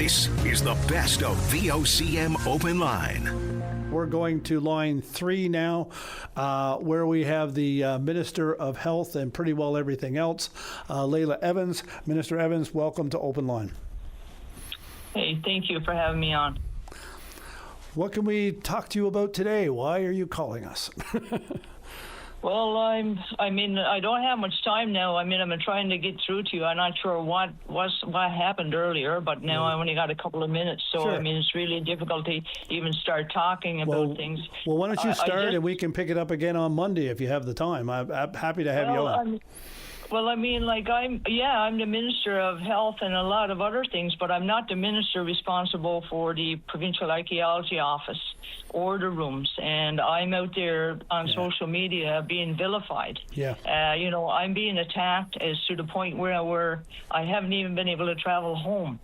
This is the best of VOCM Open Line. We're going to line 3 now, where we have the Minister of Health and pretty well everything else, Layla Evans. Minister Evans, welcome to Open Line. Hey, thank you for having me on. What can we talk to you about today? Why are you calling us? Well, I don't have much time now. I'm trying to get through to you. I'm not sure what happened earlier, but now I only got a couple of minutes. So, Sure. It's really difficult to even start talking about things. Well, why don't you start and we can pick it up again on Monday if you have the time. I'm happy to have you on. I'm the Minister of Health and a lot of other things, but I'm not the minister responsible for the Provincial Archaeology Office or the rooms. And I'm out there on social media being vilified. Yeah. I'm being attacked as to the point where I haven't even been able to travel home.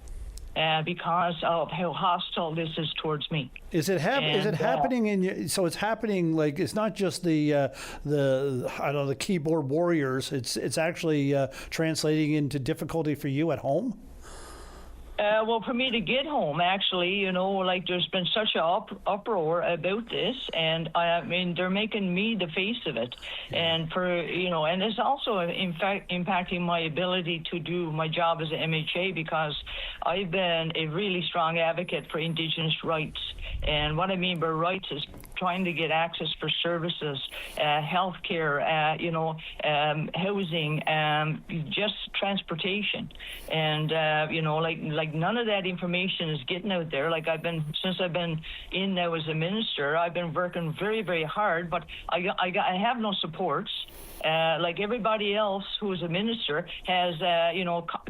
Because of how hostile this is towards me. Is it happening in you? So it's happening like it's not just the keyboard warriors. It's actually translating into difficulty for you at home. Well, for me to get home, actually, there's been such an uproar about this, and they're making me the face of it, and and it's also in fact impacting my ability to do my job as an MHA because I've been a really strong advocate for Indigenous rights, and what I mean by rights is trying to get access for services, healthcare, housing, just transportation, and like none of that information is getting out there. Since I've been in now as a minister, I've been working very, very hard, but I have no supports. Like everybody else who is a minister has,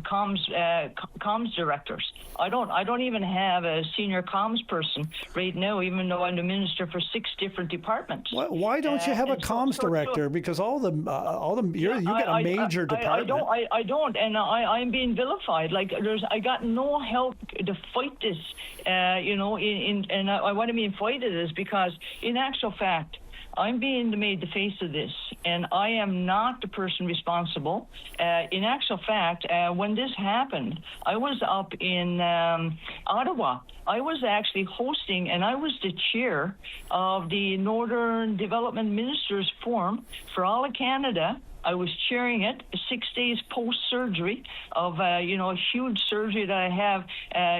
comms directors. I don't even have a senior comms person right now, even though I'm the minister for 6 different departments. Why don't you have a comms director? Because you get a major department. I don't, and I'm being vilified. I got no help to fight this. I want to mean fight it is because in actual fact, I'm being made the face of this, and I am not the person responsible. In actual fact, when this happened, I was up in Ottawa. I was actually hosting, and I was the chair of the Northern Development Ministers Forum for all of Canada. I was chairing it 6 days post-surgery of, a huge surgery that I have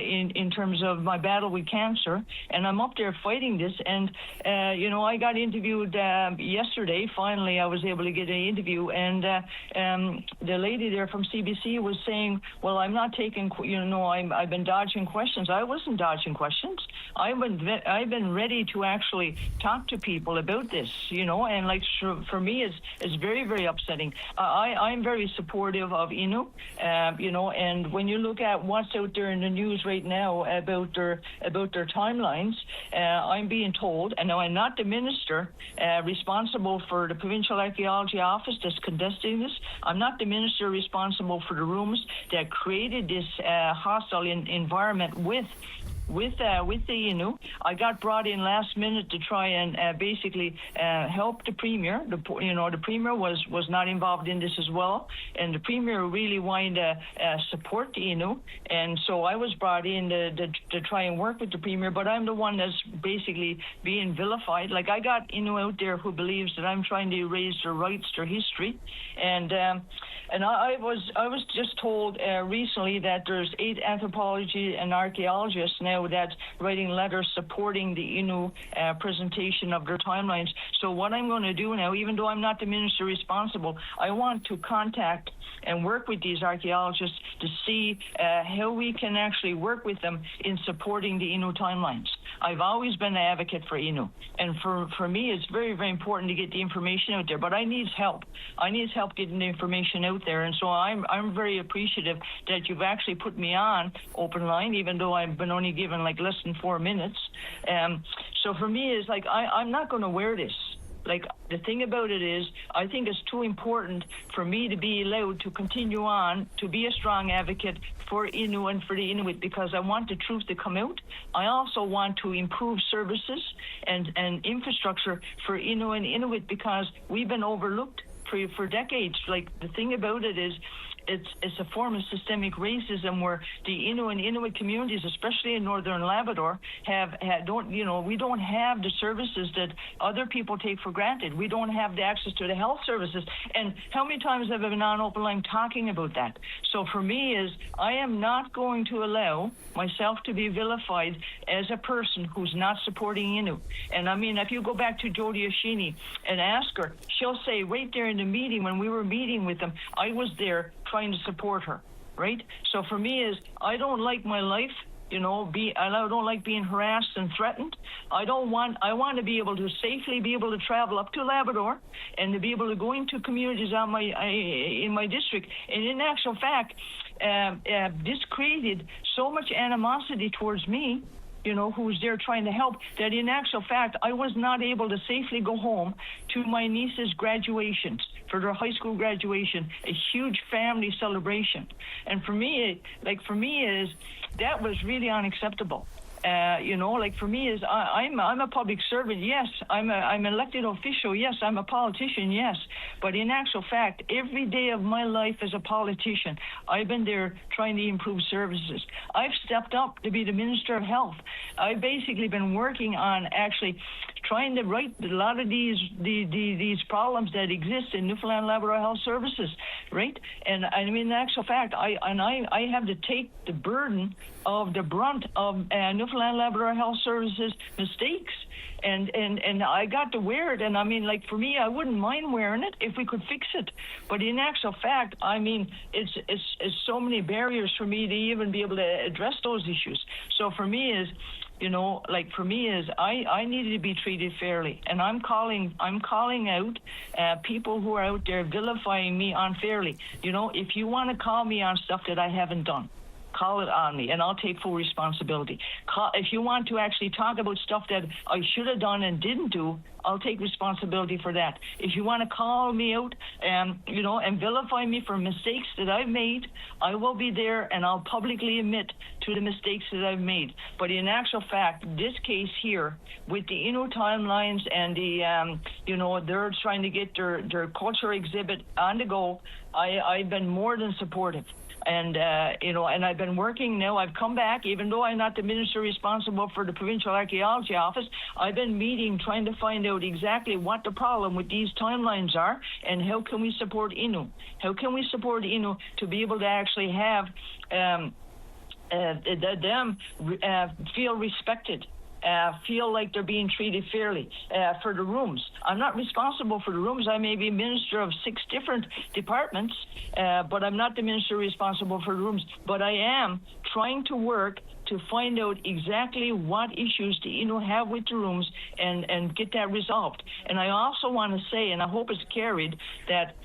in terms of my battle with cancer. And I'm up there fighting this. And, I got interviewed yesterday. Finally, I was able to get an interview. And the lady there from CBC was saying, well, I'm not taking, I've been dodging questions. I wasn't dodging questions. I've been ready to actually talk to people about this, and for me, it's very, very upsetting. I'm very supportive of Innu, and when you look at what's out there in the news right now about their timelines, I'm being told, and now I'm not the minister responsible for the Provincial Archaeology Office that's conducting this. I'm not the minister responsible for the rooms that created this hostile environment with the Innu. I got brought in last minute to try and basically help the Premier. The Premier was not involved in this as well, and the Premier really wanted to support the Innu, and so I was brought in to try and work with the Premier, but I'm the one that's basically being vilified. Like, I got Innu out there who believes that I'm trying to erase their rights, their history, and I was just told recently that there's 8 anthropology and archaeologists now that's writing letters supporting the Innu presentation of their timelines. So what I'm going to do now, even though I'm not the minister responsible, I want to contact and work with these archaeologists to see how we can actually work with them in supporting the Innu timelines. I've always been an advocate for Innu, and for me, it's very, very important to get the information out there. But I need help. I need help getting the information out there, and so I'm very appreciative that you've actually put me on Open Line, even though I've been only given less than 4 minutes. So for me, it's I'm not going to wear this. The thing about it is, I think it's too important for me to be allowed to continue on to be a strong advocate for Innu and for the Inuit, because I want the truth to come out. I also want to improve services and infrastructure for Innu and Inuit, because we've been overlooked for decades. The thing about it is, it's a form of systemic racism where the Innu and Inuit communities, especially in northern Labrador, we don't have the services that other people take for granted. We don't have the access to the health services. And how many times have I been on Open Line talking about that? So for me is, I am not going to allow myself to be vilified as a person who's not supporting Innu. And I mean, if you go back to Jody Oshini and ask her, she'll say right there in the meeting when we were meeting with them, I was there trying to support her, right? So for me is, I don't like my life, I don't like being harassed and threatened. I want to be able to safely be able to travel up to Labrador and to be able to go into communities in my district. And in actual fact, this created so much animosity towards me, who was there trying to help, that in actual fact, I was not able to safely go home to my niece's graduations, for their high school graduation, a huge family celebration. And for me is, that was really unacceptable. For me is, I'm a public servant, yes. I'm an elected official, yes. I'm a politician, yes. But in actual fact, every day of my life as a politician, I've been there trying to improve services. I've stepped up to be the Minister of Health. I've basically been working on actually trying to right a lot of these problems that exist in Newfoundland Labrador Health Services, right? And I mean, in actual fact, I have to take the burden of the brunt of Newfoundland Labrador Health Services mistakes, and I got to wear it. And I mean, for me, I wouldn't mind wearing it if we could fix it. But in actual fact, I mean, it's so many barriers for me to even be able to address those issues. So for me is, I needed to be treated fairly, and I'm calling out people who are out there vilifying me unfairly. If you want to call me on stuff that I haven't done, call it on me, and I'll take full responsibility. If you want to actually talk about stuff that I should have done and didn't do, I'll take responsibility for that. If you want to call me out, and vilify me for mistakes that I've made, I will be there, and I'll publicly admit to the mistakes that I've made. But in actual fact, this case here, with the Innu timelines and they're trying to get their culture exhibit on the go, I've been more than supportive. And, and I've been working now. I've come back, even though I'm not the minister responsible for the Provincial Archaeology Office. I've been meeting, trying to find out exactly what the problem with these timelines are and how can we support Innu. How can we support Innu to be able to actually have them feel respected. Feel like they're being treated fairly for the rooms. I'm not responsible for the rooms. I may be minister of 6 different departments, but I'm not the minister responsible for the rooms. But I am trying to work to find out exactly what issues the Innu have with the rooms and get that resolved. And I also want to say, and I hope it's carried, that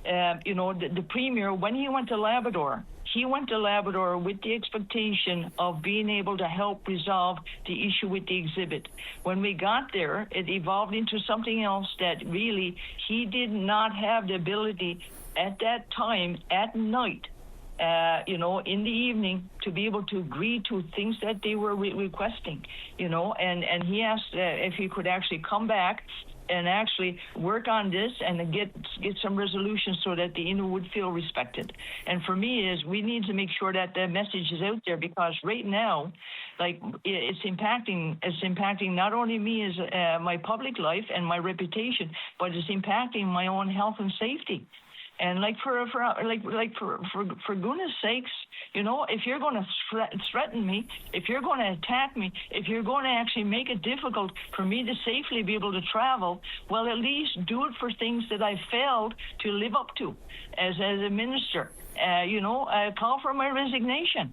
the Premier, when he went to Labrador, he went to Labrador with the expectation of being able to help resolve the issue with the exhibit. When we got there, it evolved into something else that really he did not have the ability at that time, at night, in the evening, to be able to agree to things that they were requesting, and he asked if he could actually come back and actually work on this and get some resolution so that the Innu would feel respected. And for me is, we need to make sure that the message is out there, because right now, it's impacting not only me as my public life and my reputation, but it's impacting my own health and safety. And for goodness sakes, if you're going to threaten me, if you're going to attack me, if you're going to actually make it difficult for me to safely be able to travel, well, at least do it for things that I failed to live up to as a minister. Call for my resignation.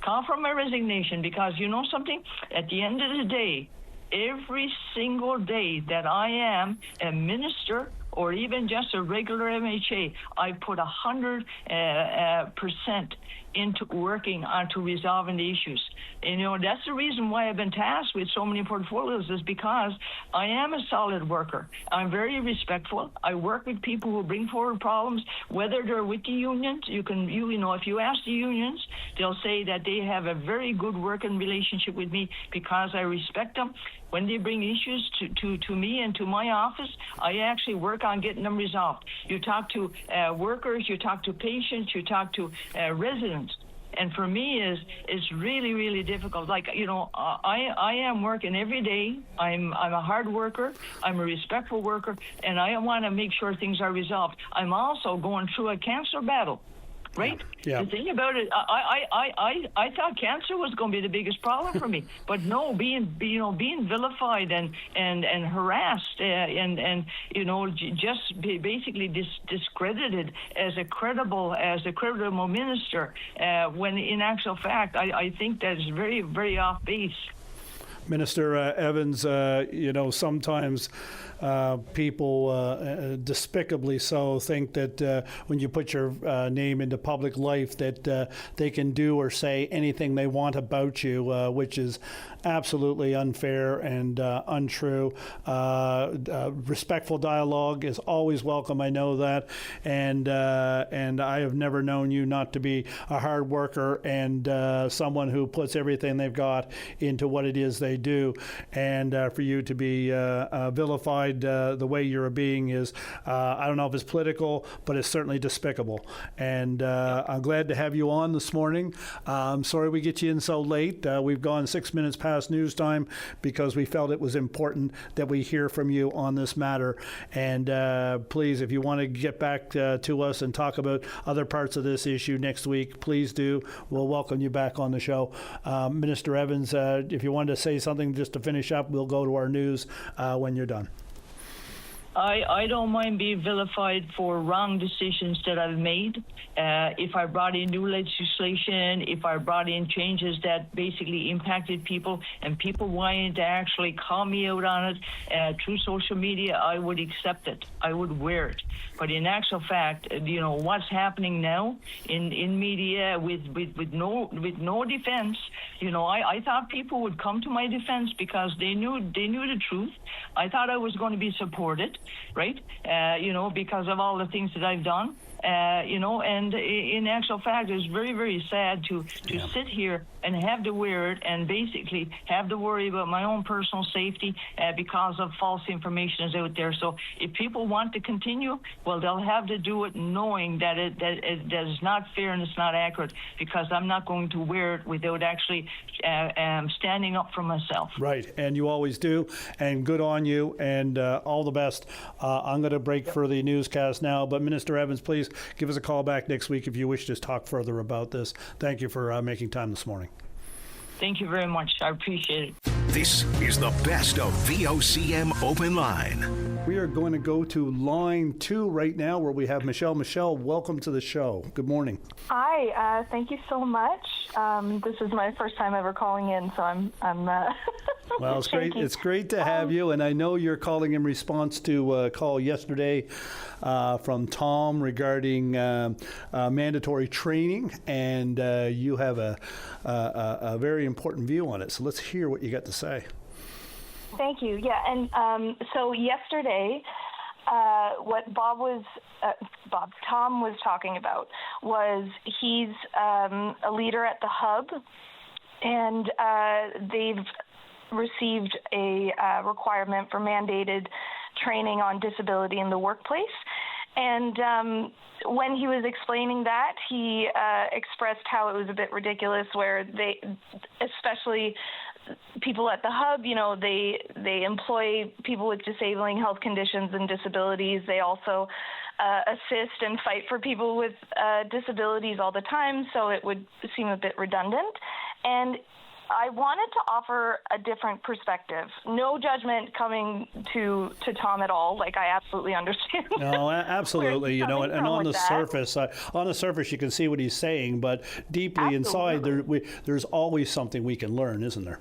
Call for my resignation, because you know something? At the end of the day, every single day that I am a minister or even just a regular MHA, I put 100% into working on to resolving the issues. And, that's the reason why I've been tasked with so many portfolios, is because I am a solid worker. I'm very respectful. I work with people who bring forward problems, whether they're with the unions. If you ask the unions, they'll say that they have a very good working relationship with me because I respect them. When they bring issues to me and to my office, I actually work on getting them resolved. You talk to workers, you talk to patients, you talk to residents. And for me, it's really, really difficult. Like, I am working every day. I'm a hard worker. I'm a respectful worker, and I want to make sure things are resolved. I'm also going through a cancer battle. Right? Yeah. The thing about it, I thought cancer was going to be the biggest problem for me, but no, being vilified and harassed and just basically discredited as a credible minister, when in actual fact I think that is very, very off base. Minister Evans, sometimes people despicably so think that when you put your name into public life that they can do or say anything they want about you, which is absolutely unfair and untrue. Respectful dialogue is always welcome. I know that, and I have never known you not to be a hard worker and someone who puts everything they've got into what it is they do. And for you to be vilified the way you're being is, I don't know if it's political, but it's certainly despicable. And I'm glad to have you on this morning. I'm sorry we get you in so late. We've gone 6 minutes past news time because we felt it was important that we hear from you on this matter. And please, if you want to get back to us and talk about other parts of this issue next week, please do. We'll welcome you back on the show. Minister Evans, if you wanted to say something just to finish up, we'll go to our news when you're done. I don't mind being vilified for wrong decisions that I've made. If I brought in new legislation, if I brought in changes that basically impacted people and people wanted to actually call me out on it through social media, I would accept it. I would wear it. But in actual fact, what's happening now in media with no defense, I thought people would come to my defense because they knew the truth. I thought I was going to be supported, right? Because of all the things that I've done. And in actual fact, it's very, very sad to sit here and have to wear it and basically have to worry about my own personal safety because of false information is out there. So if people want to continue, well, they'll have to do it knowing that it is not fair and it's not accurate, because I'm not going to wear it without actually standing up for myself. Right, and you always do, and good on you, and all the best. I'm going to break for the newscast now, but Minister Evans, please give us a call back next week if you wish to talk further about this. Thank you for making time this morning. Thank you very much. I appreciate it. This is the best of VOCM Open Line. We are going to go to line 2 right now, where we have Michelle. Michelle, welcome to the show. Good morning. Hi, thank you so much. This is my first time ever calling in, so I'm well, it's great. It's great to have you, and I know you're calling in response to a call yesterday from Tom regarding mandatory training, and you have a very important view on it. So let's hear what you got to say. Thank you. Yeah, and so yesterday, what Tom was talking about was he's a leader at the Hub, and they've received a requirement for mandated training on disability in the workplace. And when he was explaining that, he expressed how it was a bit ridiculous, where they, especially people at the Hub, they employ people with disabling health conditions and disabilities. They also assist and fight for people with disabilities all the time, so it would seem a bit redundant. And I wanted to offer a different perspective. No judgment coming to Tom at all. Like, I absolutely understand. No, absolutely. And on the surface, you can see what he's saying, but deeply inside, there's always something we can learn, isn't there?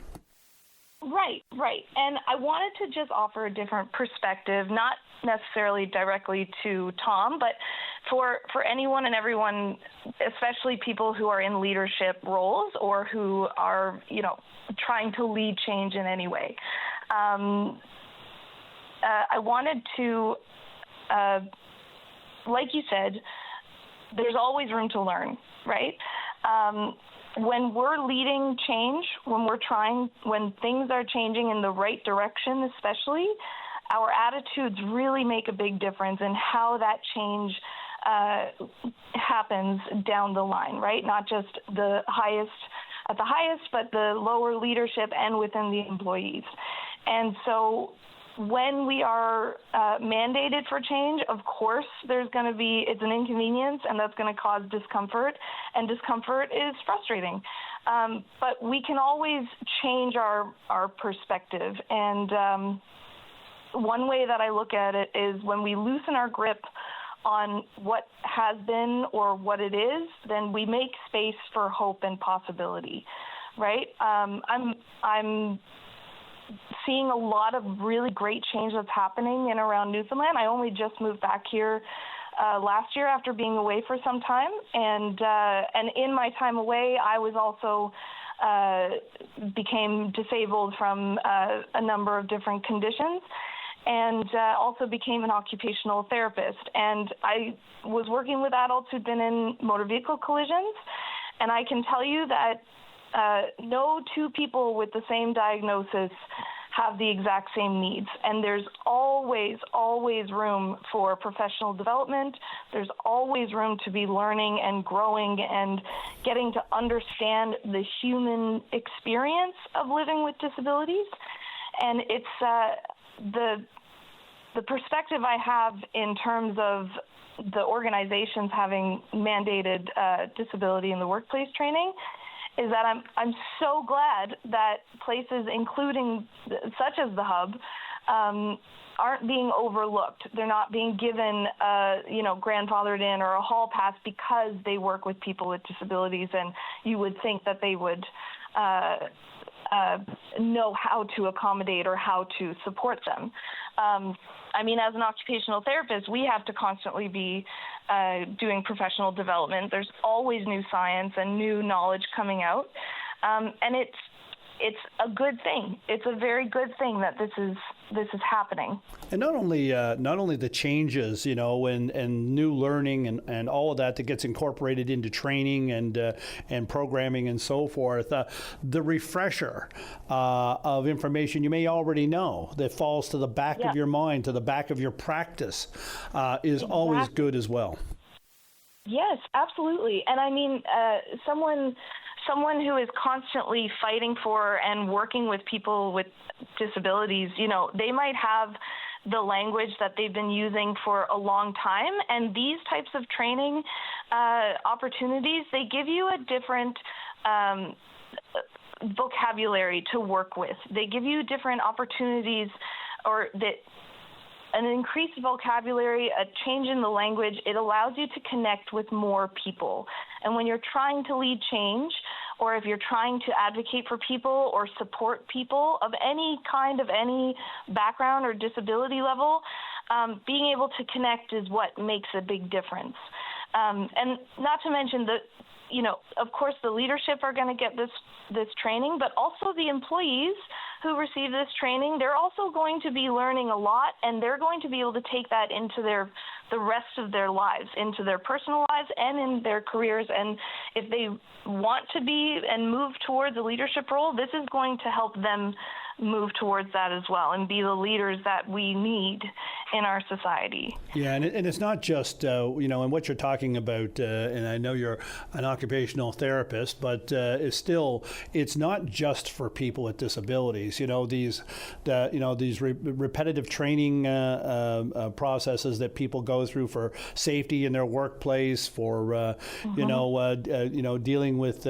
Right. Right. And I wanted to just offer a different perspective, not necessarily directly to Tom, but for anyone and everyone, especially people who are in leadership roles or who are, trying to lead change in any way. I wanted to, like you said, there's always room to learn, right? When we're leading change, when things are changing in the right direction, especially, our attitudes really make a big difference in how that change happens down the line, right? Not just at the highest, but the lower leadership and within the employees. And so when we are mandated for change, of course, it's an inconvenience, and that's going to cause discomfort, and discomfort is frustrating. But we can always change our perspective. And one way that I look at it is when we loosen our grip on what has been or what it is, then we make space for hope and possibility, right? I'm seeing a lot of really great change that's happening in around Newfoundland. I only just moved back here last year after being away for some time, and in my time away, I was also became disabled from a number of different conditions, and also became an occupational therapist. And I was working with adults who'd been in motor vehicle collisions, and I can tell you that no two people with the same diagnosis have the exact same needs. And there's always room for professional development. There's always room to be learning and growing and getting to understand the human experience of living with disabilities. And it's the perspective I have in terms of the organizations having mandated disability in the workplace training is that I'm so glad that places, including such as the Hub, aren't being overlooked. They're not being given, grandfathered in or a hall pass because they work with people with disabilities, and you would think that they would know how to accommodate or how to support them. As an occupational therapist, we have to constantly be doing professional development. There's always new science and new knowledge coming out, and it's a good thing. It's a very good thing that this is happening. And not only the changes, and new learning and all of that gets incorporated into training and programming and so forth. The refresher of information you may already know that falls to the back of your mind, to the back of your practice, is always good as well. Yes, absolutely. And someone who is constantly fighting for and working with people with disabilities, they might have the language that they've been using for a long time. And these types of training opportunities, they give you a different vocabulary to work with. They give you different opportunities an increased vocabulary, a change in the language. It allows you to connect with more people. And when you're trying to lead change, or if you're trying to advocate for people or support people of any kind, of any background or disability level, being able to connect is what makes a big difference. And not to mention that, of course, the leadership are going to get this training, but also the employees who receive this training, they're also going to be learning a lot, and they're going to be able to take that into the rest of their lives, into their personal lives and in their careers. And if they want to be and move towards a leadership role, this is going to help them move towards that as well and be the leaders that we need in our society. Yeah, and it's not just, and what you're talking about, and I know you're an occupational therapist, but it's not just for people with disabilities. These repetitive training processes that people go through for safety in their workplace, for dealing with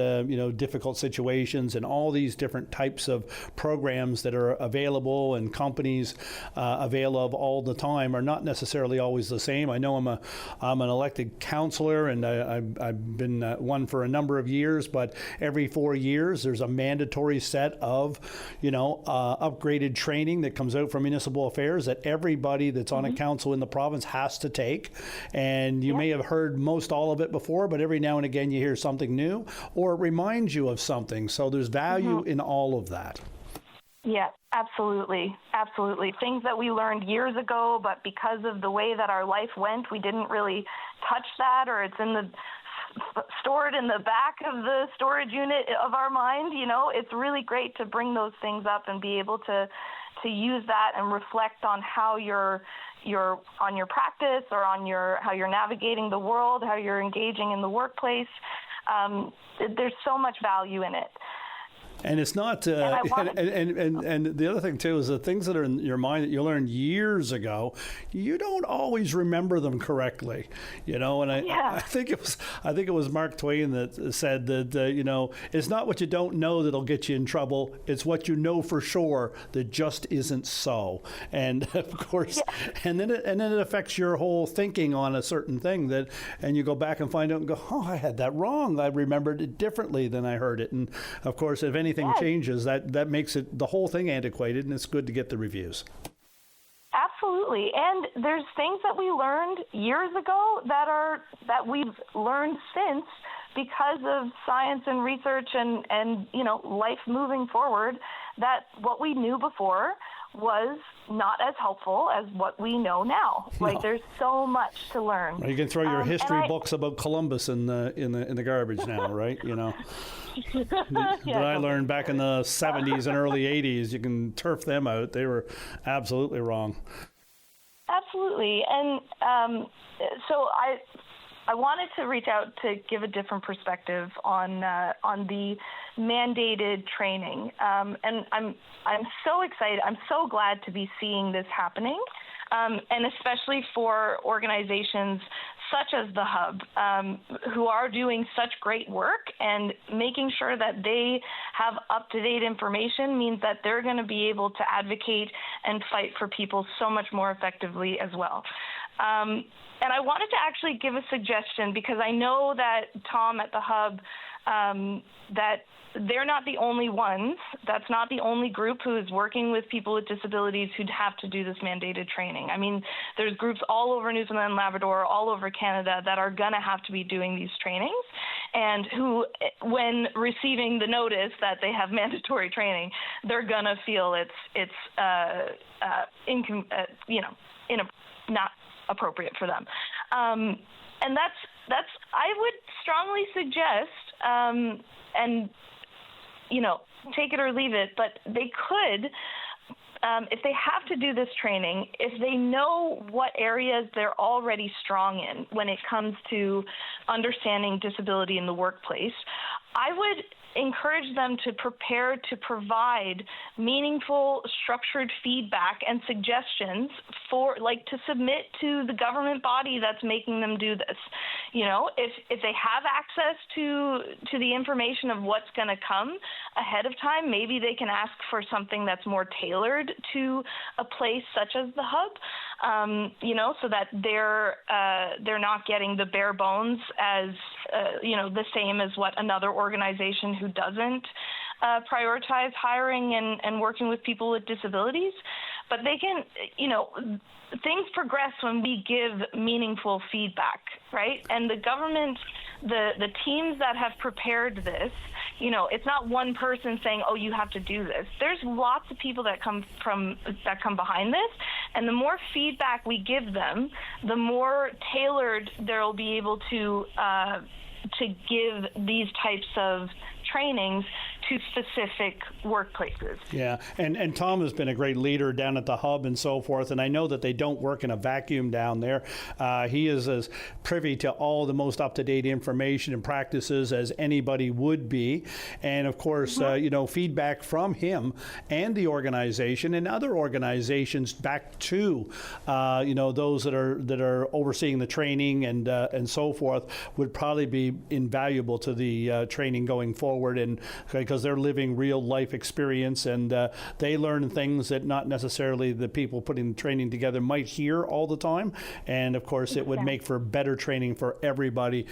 difficult situations, and all these different types of programs that are available and companies avail of all the time. time are not necessarily always the same. I know I'm an elected councillor, and I've been one for a number of years, but every 4 years there's a mandatory set of, upgraded training that comes out from municipal affairs that everybody that's on a council in the province has to take. And you may have heard most all of it before, but every now and again you hear something new, or it reminds you of something. So there's value in all of that. Yeah, absolutely. Absolutely. Things that we learned years ago, but because of the way that our life went, we didn't really touch that, or it's stored in the back of the storage unit of our mind. It's really great to bring those things up and be able to use that and reflect on how you're on your practice, or on how you're navigating the world, how you're engaging in the workplace. There's so much value in it. And it's not, and the other thing too is the things that are in your mind that you learned years ago, you don't always remember them correctly, And I think it was Mark Twain that said that it's not what you don't know that'll get you in trouble; it's what you know for sure that just isn't so. And of course, and then it affects your whole thinking on a certain thing and you go back and find out and go, oh, I had that wrong. I remembered it differently than I heard it. And of course, if anything changes, that makes the whole thing antiquated, and it's good to get the reviews. Absolutely. And there's things that we learned years ago that we've learned since because of science and research and life moving forward, that what we knew before was not as helpful as what we know now. Like, there's so much to learn. You can throw your history books about Columbus in the garbage now, right? That I learned back in the 70s and early 80s. You can turf them out. They were absolutely wrong. Absolutely. And so I wanted to reach out to give a different perspective on the mandated training, and I'm so excited. I'm so glad to be seeing this happening, and especially for organizations such as the Hub, who are doing such great work, and making sure that they have up-to-date information means that they're going to be able to advocate and fight for people so much more effectively as well. And I wanted to actually give a suggestion, because I know that Tom at the Hub, that they're not the only ones. That's not the only group who is working with people with disabilities who'd have to do this mandated training. I mean, there's groups all over Newfoundland and Labrador, all over Canada, that are going to have to be doing these trainings, and who, when receiving the notice that they have mandatory training, they're going to feel it's not appropriate for them. And that's I would strongly suggest, and take it or leave it, but they could, if they have to do this training, if they know what areas they're already strong in when it comes to understanding disability in the workplace, I would encourage them to prepare to provide meaningful, structured feedback and suggestions to submit to the government body that's making them do this. If they have access to the information of what's going to come ahead of time, maybe they can ask for something that's more tailored to a place such as the Hub, so that they're not getting the bare bones as the same as what another organization who doesn't prioritize hiring and working with people with disabilities. But they can, things progress when we give meaningful feedback, right? And the government, the teams that have prepared this, it's not one person saying, oh, you have to do this. There's lots of people that come behind this, and the more feedback we give them, the more tailored they'll be able to give these types of trainings to specific workplaces. Yeah, and Tom has been a great leader down at the Hub and so forth, and I know that they don't work in a vacuum down there. He is as privy to all the most up-to-date information and practices as anybody would be, and of course, feedback from him and the organization and other organizations back to, those that are overseeing the training and so forth would probably be invaluable to the training going forward, and because because they're living real life experience, and they learn things that not necessarily the people putting the training together might hear all the time. And of course, it would make for better training for everybody,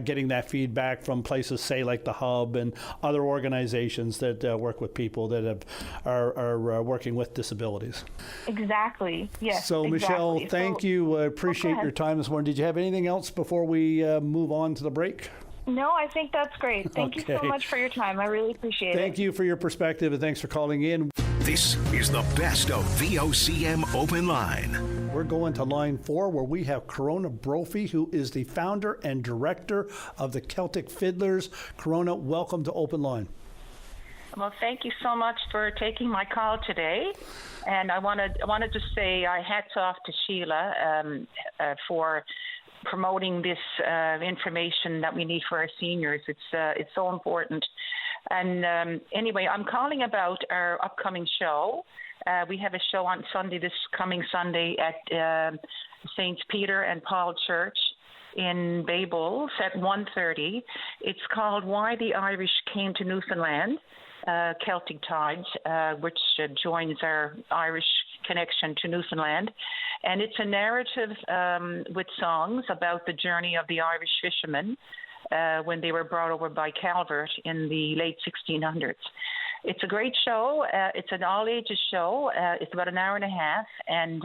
getting that feedback from places, say like the Hub and other organizations that work with people that are working with disabilities. Exactly. Yes. So, Michelle, exactly. thank you. I appreciate your time this morning. Did you have anything else before we move on to the break? No, I think that's great. Thank you so much for your time. I really appreciate it. Thank you for your perspective, and thanks for calling in. This is the best of VOCM Open Line. We're going to line 4, where we have Corona Brophy, who is the founder and director of the Celtic Fiddlers. Corona, welcome to Open Line. Well, thank you so much for taking my call today. And I wanted to say hats off to Sheila for promoting this information that we need for our seniors. It's so important. And anyway, I'm calling about our upcoming show. We have a show on Sunday, this coming Sunday, at St. Peter and Paul Church in Bay Bulls at 1:30. It's called Why the Irish Came to Newfoundland, Celtic Tides, which joins our Irish connection to Newfoundland. And it's a narrative with songs about the journey of the Irish fishermen when they were brought over by Calvert in the late 1600s. It's a great show. It's an all-ages show. It's about an hour and a half, and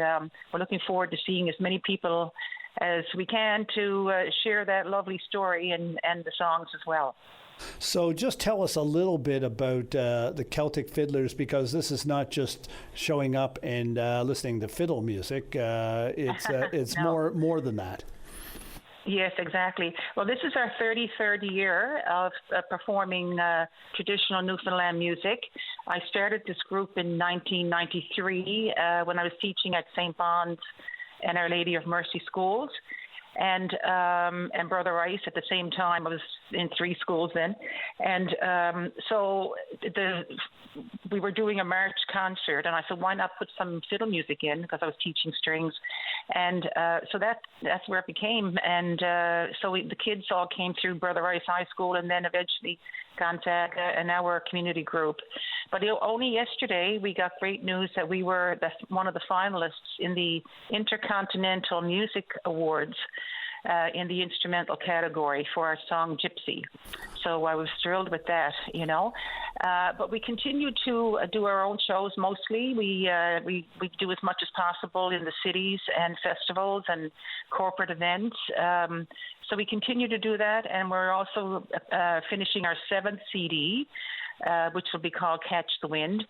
we're looking forward to seeing as many people as we can to share that lovely story and the songs as well. So just tell us a little bit about the Celtic Fiddlers, because this is not just showing up and listening to fiddle music. It's No. more than that. Yes, exactly. Well, this is our 33rd year of performing traditional Newfoundland music. I started this group in 1993 when I was teaching at St. Bond's and Our Lady of Mercy schools. And Brother Rice at the same time. I was in 3 schools then. And so we were doing a March concert, and I said, why not put some fiddle music in, because I was teaching strings. And so that's where it became. And so the kids all came through Brother Rice High School, and then eventually Gonzaga, and now we're a community group. But only yesterday we got great news that we were one of the finalists in the Intercontinental Music Awards in the instrumental category for our song Gypsy. So I was thrilled with that, But we continue to do our own shows mostly. We do as much as possible in the cities and festivals and corporate events. So we continue to do that, and we're also finishing our 7th CD, which will be called Catch the Wind,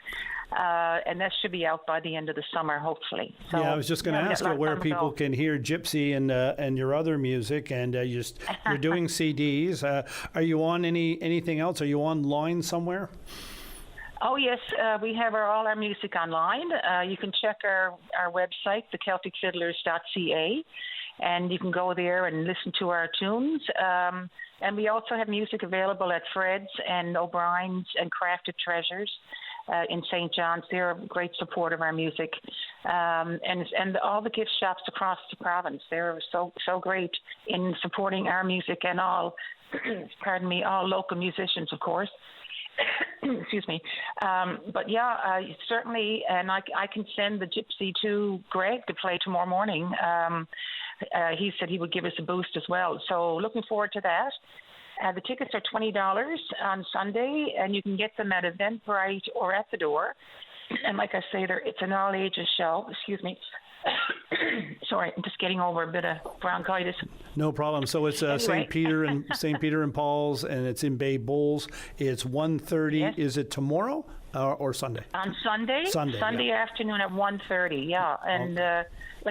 and that should be out by the end of the summer, hopefully. So, I was just going to ask you where people can hear Gypsy and your other music, and you're doing CDs. Are you on anything else? Are you online somewhere? Oh, yes. We have all our music online. You can check our website, thecelticfiddlers.ca, and you can go there and listen to our tunes. And we also have music available at Fred's and O'Brien's and Crafted Treasures in St. John's. They're a great support of our music. And all the gift shops across the province, they're so great in supporting our music and all, all local musicians, of course. Excuse me. But yeah, certainly, and I can send the Gypsy to Greg to play tomorrow morning. He said he would give us a boost as well. So looking forward to that. The tickets are $20 on Sunday, and you can get them at Eventbrite or at the door. And like I say, it's an all-ages show. Excuse me. Sorry, I'm just getting over a bit of bronchitis. No problem. So it's Anyway. St. Peter and Paul's, and it's in Bay Bulls. It's 1:30. Yes. Is it tomorrow or Sunday? On Sunday? Sunday afternoon at 1:30, yeah. And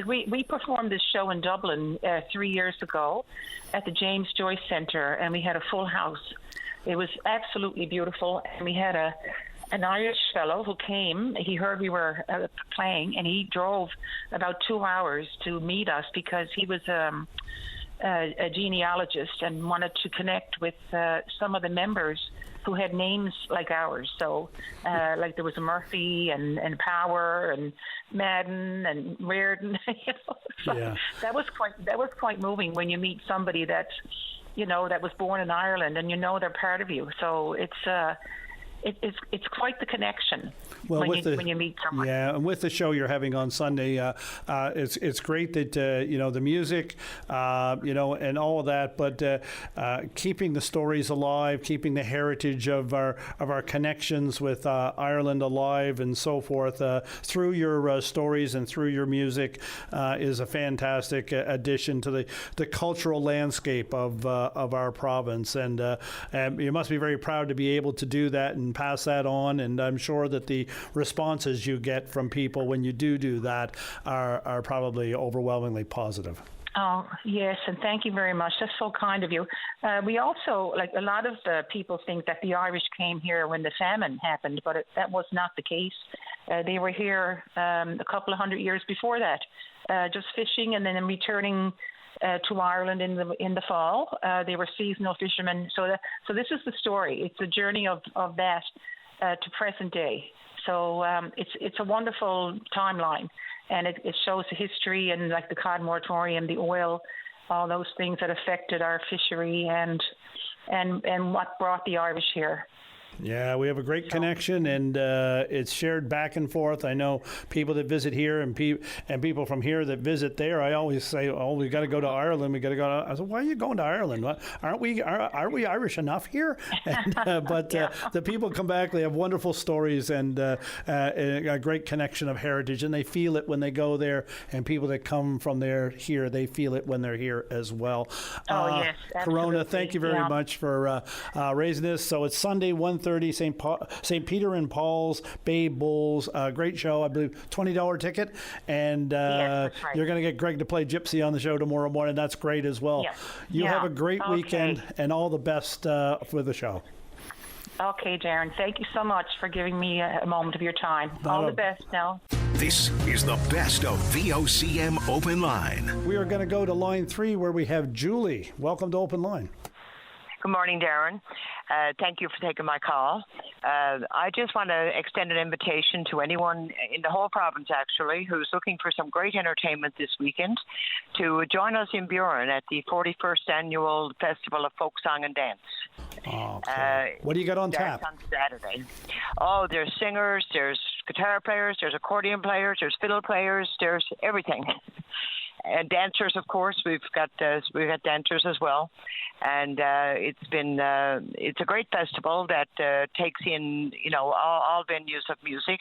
we performed this show in Dublin 3 years ago at the James Joyce Centre, and we had a full house. It was absolutely beautiful, and we had an Irish fellow who came. He heard we were playing, and he drove about 2 hours to meet us because he was a genealogist and wanted to connect with some of the members who had names like ours. So like there was a Murphy and Power and Madden and Reardon. So Yeah. that was quite moving when you meet somebody that was born in Ireland and they're part of you. So it's quite the connection Well, when you meet someone. Yeah, and with the show you're having on Sunday, it's great that the music, and all of that, but keeping the stories alive, keeping the heritage of our connections with Ireland alive, and so forth through your stories and through your music is a fantastic addition to the cultural landscape of our province, and you must be very proud to be able to do that and pass that on. And I'm sure that the responses you get from people when you do that are probably overwhelmingly positive. Oh, yes, and thank you very much. That's so kind of you. We also, like a lot of people think that the Irish came here when the famine happened, but that was not the case. They were here a couple of hundred years before that, just fishing and then returning to Ireland in the fall. They were seasonal fishermen. So this is the story. It's a journey of that to present day. So it's a wonderful timeline, and it shows the history and like the cod moratorium, the oil, all those things that affected our fishery and what brought the Irish here. Yeah, we have a great connection, and it's shared back and forth. I know people that visit here and people from here that visit there. I always say, "Oh, we got to go to Ireland. We got to go." I said, "Why are you going to Ireland? Aren't we Irish enough here?" And, but the people come back. They have wonderful stories and a great connection of heritage, and they feel it when they go there. And people that come from there here, they feel it when they're here as well. Oh yes, absolutely. Corona, thank you very much for raising this. So it's Sunday, 1:30, St. Peter and Paul's Bay Bulls. Great show, I believe, $20 ticket. And yes, that's right. You're going to get Greg to play Gypsy on the show tomorrow morning. That's great as well. Yes. You have a great weekend, and all the best for the show. Okay, Darren. Thank you so much for giving me a moment of your time. All the best now. This is the best of VOCM Open Line. We are going to go to line 3 where we have Julie. Welcome to Open Line. Good morning, Darren. Thank you for taking my call. I just want to extend an invitation to anyone in the whole province, actually, who's looking for some great entertainment this weekend to join us in Buren at the 41st Annual Festival of Folk Song and Dance. Okay. What do you got on tap? On Saturday. Oh, there's singers, there's guitar players, there's accordion players, there's fiddle players, there's everything. And dancers, of course. We've got dancers as well, and it's a great festival that takes in all venues of music,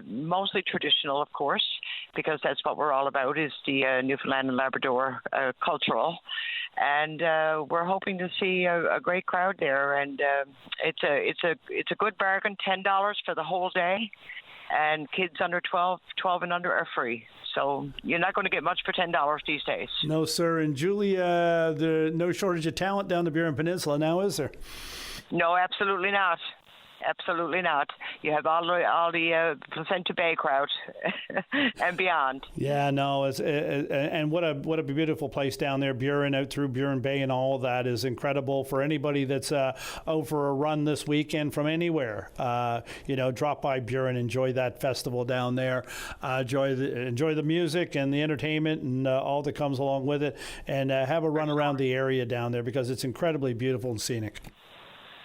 mostly traditional, of course, because that's what we're all about, is the Newfoundland and Labrador cultural. And we're hoping to see a great crowd there, and it's a good bargain, $10 for the whole day. And kids under 12 and under are free. So you're not going to get much for $10 these days. No, sir. And Julie, there's no shortage of talent down the Buren Peninsula now, is there? No, absolutely not. Absolutely not. You have all the Placenta Bay crowd and beyond. Yeah, no, and what a beautiful place down there, Buren, out through Buren Bay, and all of that is incredible for anybody that's out for a run this weekend from anywhere. Drop by Buren, enjoy that festival down there, enjoy the music and the entertainment and all that comes along with it, and have a run around the area down there because it's incredibly beautiful and scenic.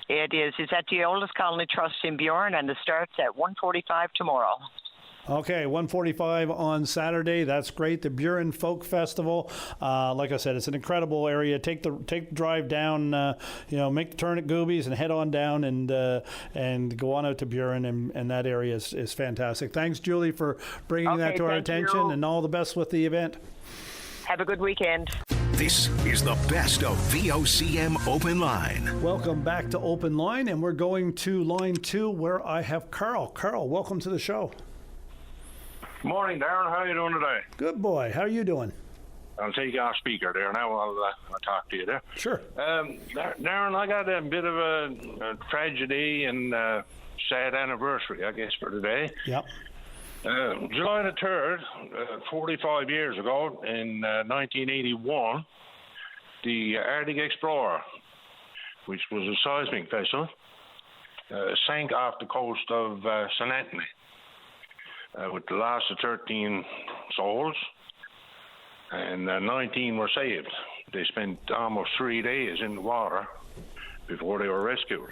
It is. It's at the Oldest Colony Trust in Buren, and it starts at 1:45 tomorrow. Okay, 1:45 on Saturday. That's great. The Buren Folk Festival. Like I said, it's an incredible area. Take the drive down. Make the turn at Goobies and head on down and go on out to Buren, and that area is fantastic. Thanks, Julie, for bringing that to our attention, and all the best with the event. Have a good weekend. This is the best of VOCM Open Line. Welcome back to Open Line, and we're going to line 2 where I have Carl. Carl, welcome to the show. Good morning, Darren. How are you doing today? Good boy. How are you doing? I'll take you off speaker there. Now I'll talk to you there. Sure. Darren, I got a bit of a tragedy and sad anniversary, I guess, for today. Yep. July the 3rd, 45 years ago, in 1981, the Arctic Explorer, which was a seismic vessel, sank off the coast of St. Anthony with the loss of 13 souls, and 19 were saved. They spent almost 3 days in the water before they were rescued.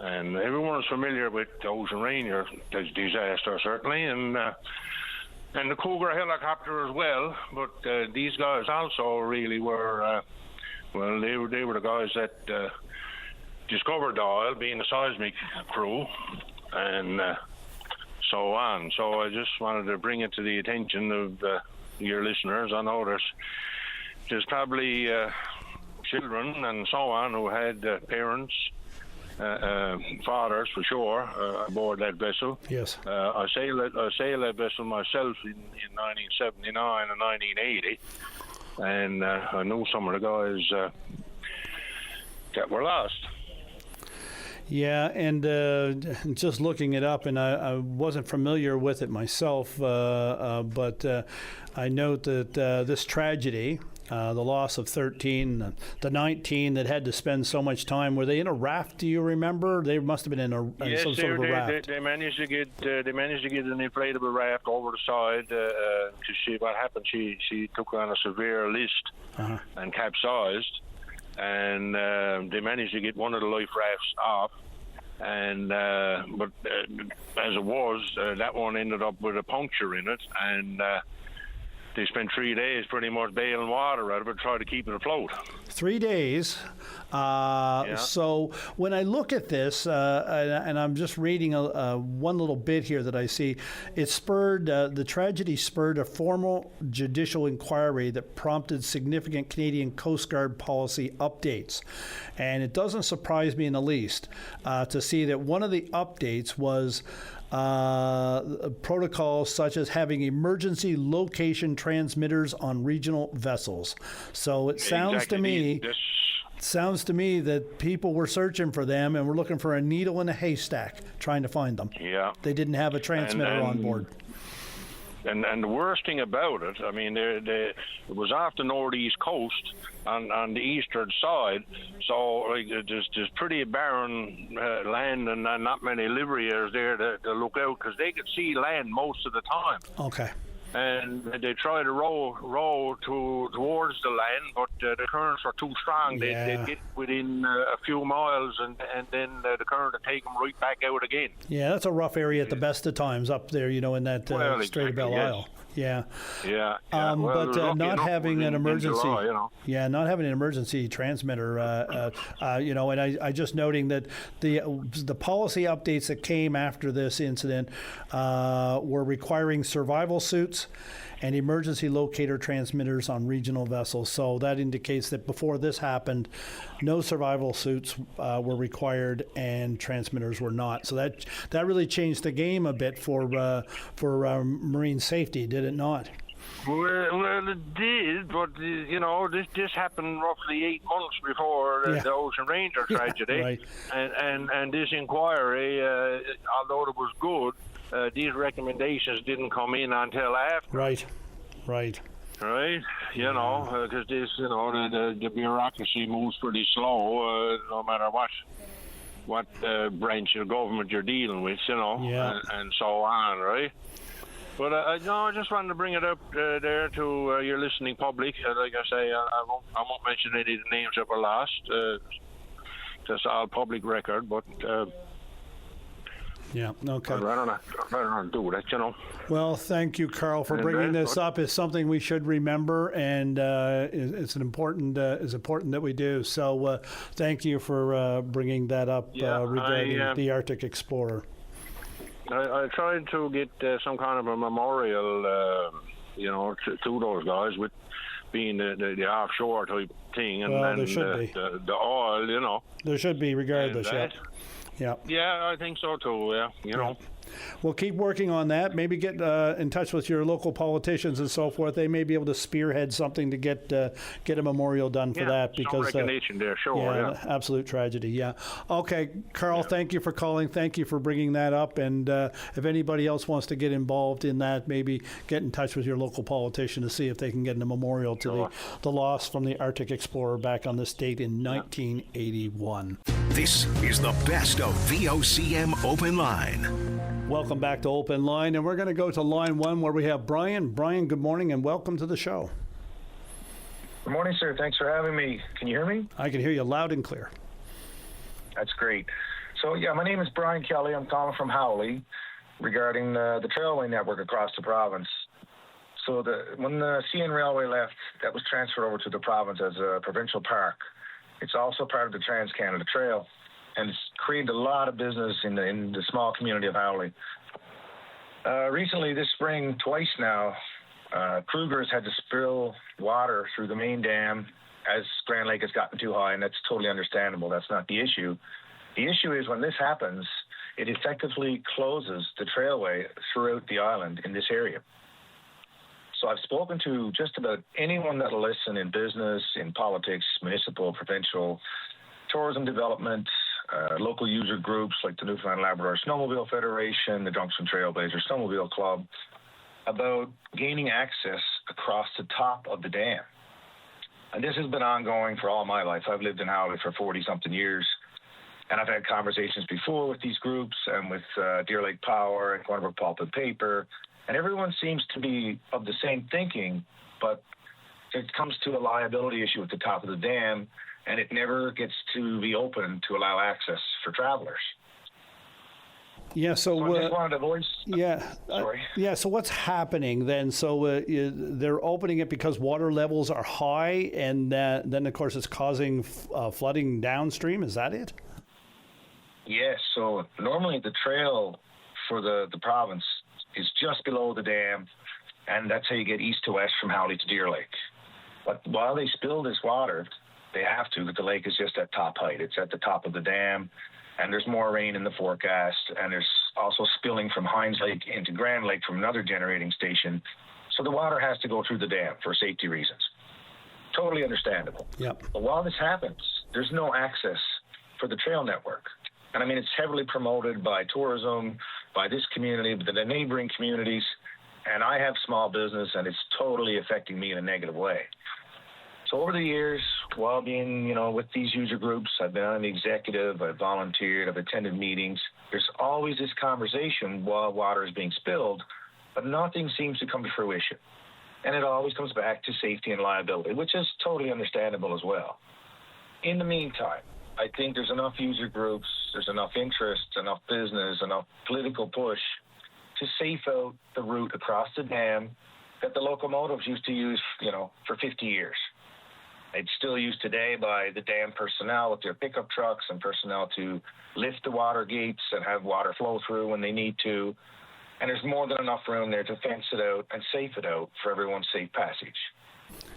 And everyone is familiar with the Ocean Ranger disaster, certainly, and the Cougar helicopter as well. But these guys also really were, they were the guys that discovered the oil, being the seismic crew, and so on. So I just wanted to bring it to the attention of your listeners. I know there's probably children and so on who had parents, fathers for sure, aboard that vessel. Yes. I sailed that vessel myself in 1979 and 1980, and I knew some of the guys that were lost. Yeah, and just looking it up, and I wasn't familiar with it myself, but I note that this tragedy, the loss of 13, the 19 that had to spend so much time, were they in a raft? Do you remember? They must have been in Yes, some sort of a raft. They managed to get an inflatable raft over the side. What happened? She took on a severe list and capsized. And they managed to get one of the life rafts off, and but as it was, that one ended up with a puncture in it, and they spent 3 days pretty much bailing water out of it, trying to keep it afloat. 3 days. So when I look at this, and I'm just reading one little bit here that I see, it spurred, the tragedy spurred a formal judicial inquiry that prompted significant Canadian Coast Guard policy updates. And it doesn't surprise me in the least to see that one of the updates was protocols such as having emergency location transmitters on regional vessels. So it sounds to me that people were searching for them and were looking for a needle in a haystack, trying to find them. Yeah. They didn't have a transmitter on board. And the worst thing about it, I mean, it was off the northeast coast on the eastern side, so like, there's pretty barren land and not many liveryers there to look out, because they could see land most of the time. Okay. And they try to row towards the land, but the currents are too strong. They get within a few miles, and then the current will take them right back out again. Yeah, that's a rough area at the best of times up there, in that Strait of Belle Isle. Yeah. Yeah. But not having an emergency. July, Yeah, not having an emergency transmitter. And I just noting that the policy updates that came after this incident were requiring survival suits and emergency locator transmitters on regional vessels. So that indicates that before this happened, no survival suits were required and transmitters were not. So that really changed the game a bit for marine safety, did it not? Well, it did, but this happened roughly 8 months before the Ocean Ranger tragedy, right. and this inquiry, although it was good, these recommendations didn't come in until after. Right. Because the bureaucracy moves pretty slow, no matter what branch of government you're dealing with, and so on, right? But I just wanted to bring it up there to your listening public. Like I say, I won't mention any of the names that were lost. That's all public record, but. Yeah, okay. I'd rather not do that, Well, thank you, Carl, for bringing this up. It's something we should remember, and it's important that we do. So thank you for bringing that up regarding the Arctic Explorer. I tried to get some kind of a memorial, to those guys, with being the offshore type thing, and there should be. The oil, There should be, regardless. Yeah. Yeah, I think so too. Yeah, Well, keep working on that. Maybe get in touch with your local politicians and so forth. They may be able to spearhead something to get a memorial done for that, because some recognition there, sure. Absolute tragedy. Yeah. Okay, Carl. Thank you for calling. Thank you for bringing that up. And if anybody else wants to get involved in that, maybe get in touch with your local politician to see if they can get a memorial to the loss from the Arctic Explorer back on this date in 1981. This is the best of VOCM Open Line. Welcome back to Open Line, and we're going to go to line one where we have Brian. Brian, good morning and welcome to the show. Good morning, sir. Thanks for having me. Can you hear me? I can hear you loud and clear. That's great. So, yeah, my name is Brian Kelly. I'm calling from Howley regarding the trailway network across the province. So when the CN Railway left, that was transferred over to the province as a provincial park. It's also part of the Trans-Canada Trail, and it's created a lot of business in the small community of Howley. Recently, this spring, twice now, Krugers had to spill water through the main dam as Grand Lake has gotten too high, and that's totally understandable. That's not the issue. The issue is when this happens, it effectively closes the trailway throughout the island in this area. So I've spoken to just about anyone that'll listen in business, in politics, municipal, provincial, tourism development, local user groups like the Newfoundland Labrador Snowmobile Federation, the Junction Trailblazer Snowmobile Club, about gaining access across the top of the dam. And this has been ongoing for all my life. I've lived in Howley for 40-something years, and I've had conversations before with these groups and with Deer Lake Power and Cornerbrook Pulp and Paper, and everyone seems to be of the same thinking, but it comes to a liability issue at the top of the dam, and it never gets to be open to allow access for travelers. Yeah, so I just wanted to voice. Sorry. So what's happening then? So they're opening it because water levels are high, and then of course it's causing flooding downstream. Is that it? Yes. So normally the trail for the province is just below the dam, and that's how you get east to west from Howley to Deer Lake. But while they spill this water, they have to, but the lake is just at top height. It's at the top of the dam, and there's more rain in the forecast, and there's also spilling from Hines Lake into Grand Lake from another generating station. So the water has to go through the dam for safety reasons. Totally understandable. Yep. But while this happens, there's no access for the trail network. And I mean, it's heavily promoted by tourism, by this community, but the neighboring communities. And I have small business, and it's totally affecting me in a negative way. So over the years, while being, with these user groups, I've been on the executive, I've volunteered, I've attended meetings. There's always this conversation while water is being spilled, but nothing seems to come to fruition. And it always comes back to safety and liability, which is totally understandable as well. In the meantime, I think there's enough user groups, there's enough interest, enough business, enough political push to safe out the route across the dam that the locomotives used to use, for 50 years. It's still used today by the dam personnel with their pickup trucks and personnel to lift the water gates and have water flow through when they need to. And there's more than enough room there to fence it out and safe it out for everyone's safe passage.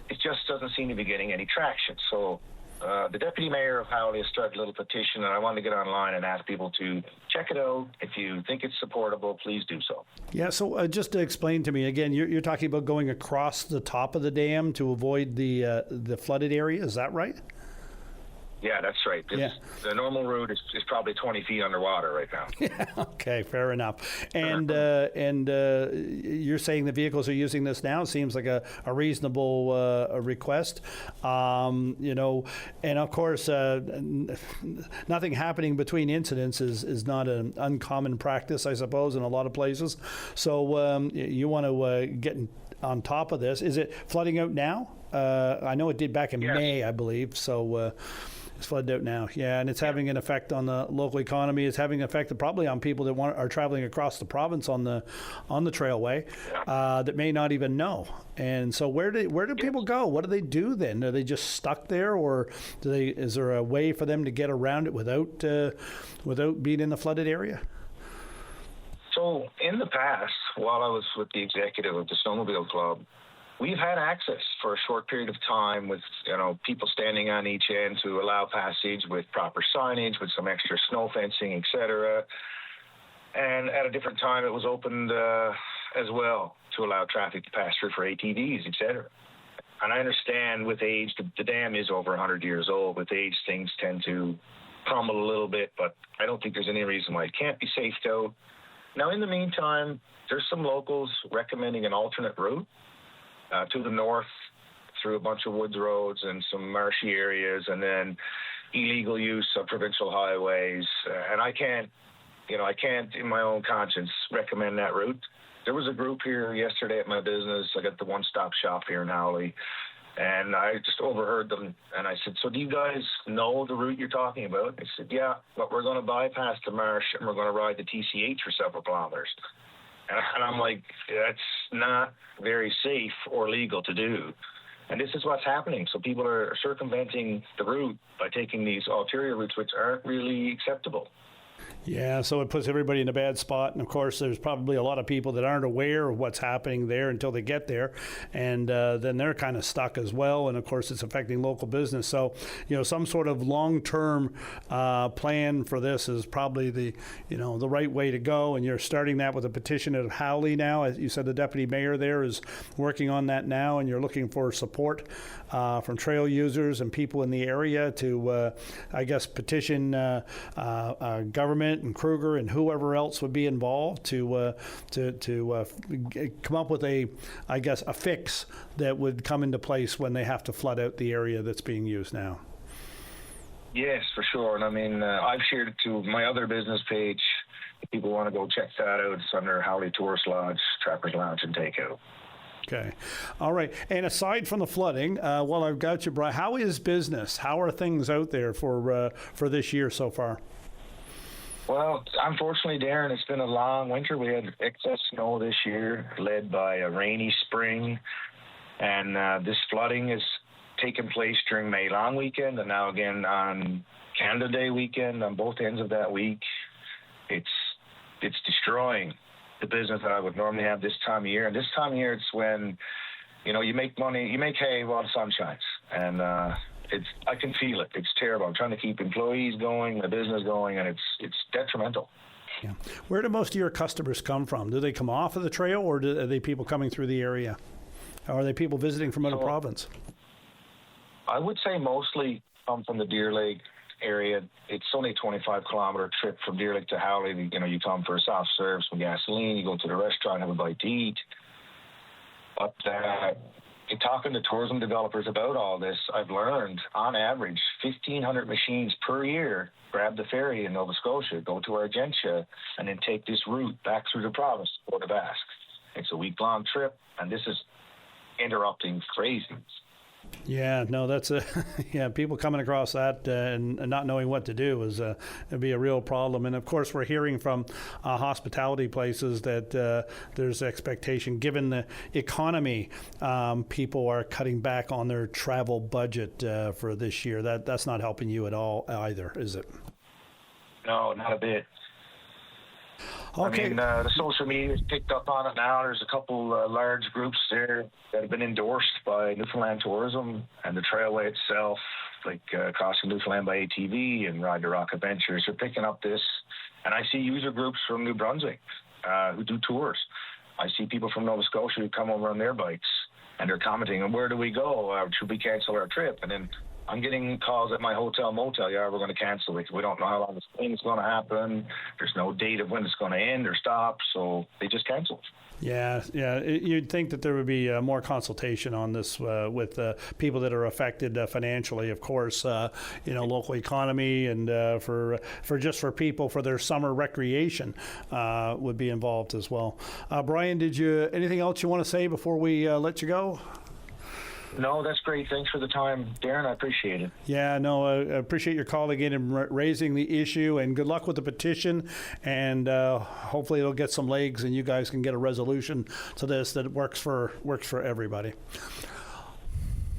It just doesn't seem to be getting any traction. So the deputy mayor of Howley has started a little petition, and I wanted to get online and ask people to check it out. If you think it's supportable, please do so. Yeah, so just to explain to me, again, you're talking about going across the top of the dam to avoid the flooded area, is that right? Yeah, that's right. The normal route is probably 20 feet underwater right now. Yeah, okay, fair enough. And you're saying the vehicles are using this now. It seems like a reasonable request. And of course, nothing happening between incidents is not an uncommon practice, I suppose, in a lot of places. So you want to get on top of this. Is it flooding out now? I know it did back in May, I believe. So it's flooded out now. Yeah, and it's having an effect on the local economy. It's having an effect probably on people that are traveling across the province on the trailway that may not even know. And so where do people go? What do they do then? Are they just stuck there, or is there a way for them to get around it without being in the flooded area? So in the past, while I was with the executive of the Snowmobile Club, we've had access for a short period of time with, people standing on each end to allow passage with proper signage, with some extra snow fencing, et cetera. And at a different time, it was opened as well to allow traffic to pass through for ATVs, et cetera. And I understand with age, the dam is over 100 years old. With age, things tend to crumble a little bit, but I don't think there's any reason why it can't be safed out. Now, in the meantime, there's some locals recommending an alternate route to the north through a bunch of woods roads and some marshy areas, and then illegal use of provincial highways. And I can't in my own conscience recommend that route. There was a group here yesterday at my business. I got the one-stop shop here in Howley. And I just overheard them, and I said, so do you guys know the route you're talking about? They said, yeah, but we're going to bypass the marsh, and we're going to ride the TCH for several kilometers. And I'm like, that's not very safe or legal to do. And this is what's happening. So people are circumventing the route by taking these ulterior routes, which aren't really acceptable. Yeah, so it puts everybody in a bad spot. And, of course, there's probably a lot of people that aren't aware of what's happening there until they get there. And then they're kind of stuck as well. And, of course, it's affecting local business. So, some sort of long-term plan for this is probably the right way to go. And you're starting that with a petition at Howley now. As you said, the deputy mayor there is working on that now. And you're looking for support from trail users and people in the area to, petition government and Kruger and whoever else would be involved to come up with a fix that would come into place when they have to flood out the area that's being used now. Yes, for sure. And I mean, I've shared it to my other business page. If people want to go check that out, it's under Howley Tourist Lodge, Trappers Lounge, and Takeout. Okay. All right. And aside from the flooding, while I've got you, Brian, how is business? How are things out there for this year so far? Well, unfortunately, Darren, it's been a long winter. We had excess snow this year, led by a rainy spring. And this flooding has taken place during May long weekend and now again on Canada Day weekend. On both ends of that week, it's destroying the business that I would normally have this time of year. And this time of year, it's when, you make money, you make hay while the sun shines. And I can feel it. It's terrible. I'm trying to keep employees going, the business going, and it's detrimental. Yeah. Where do most of your customers come from? Do they come off of the trail, or are they people coming through the area? Or are they people visiting from out of province? I would say mostly come from the Deer Lake area. It's only a 25-kilometer trip from Deer Lake to Howley. You come for a soft serve, some gasoline, you go to the restaurant, have a bite to eat. But in talking to tourism developers about all this, I've learned, on average, 1,500 machines per year grab the ferry in Nova Scotia, go to Argentia, and then take this route back through the province to Port aux Basques. It's a week-long trip, and this is interrupting craziness. Yeah, no, that's people coming across that and not knowing what to do it'd be a real problem. And of course, we're hearing from hospitality places that there's expectation, given the economy, people are cutting back on their travel budget for this year. That's not helping you at all either, is it? No, not a bit. Okay. I mean, the social media's picked up on it now. There's a couple large groups there that have been endorsed by Newfoundland Tourism and the Trailway itself, like Crossing Newfoundland by ATV and Ride the Rock Adventures. They're picking up this. And I see user groups from New Brunswick who do tours. I see people from Nova Scotia who come over on their bikes, and they're commenting, and where do we go? Should we cancel our trip? And then I'm getting calls at my hotel motel. Yeah, we're going to cancel it. We don't know how long this thing is going to happen. There's no date of when it's going to end or stop, so they just canceled. Yeah. You'd think that there would be more consultation on this with people that are affected financially, of course. Local economy and for people for their summer recreation would be involved as well. Brian, anything else you want to say before we let you go? No, that's great. Thanks for the time, Darren. I appreciate it. Yeah, no, I appreciate your calling in and raising the issue, and good luck with the petition. And hopefully it'll get some legs, and you guys can get a resolution to this that works for everybody.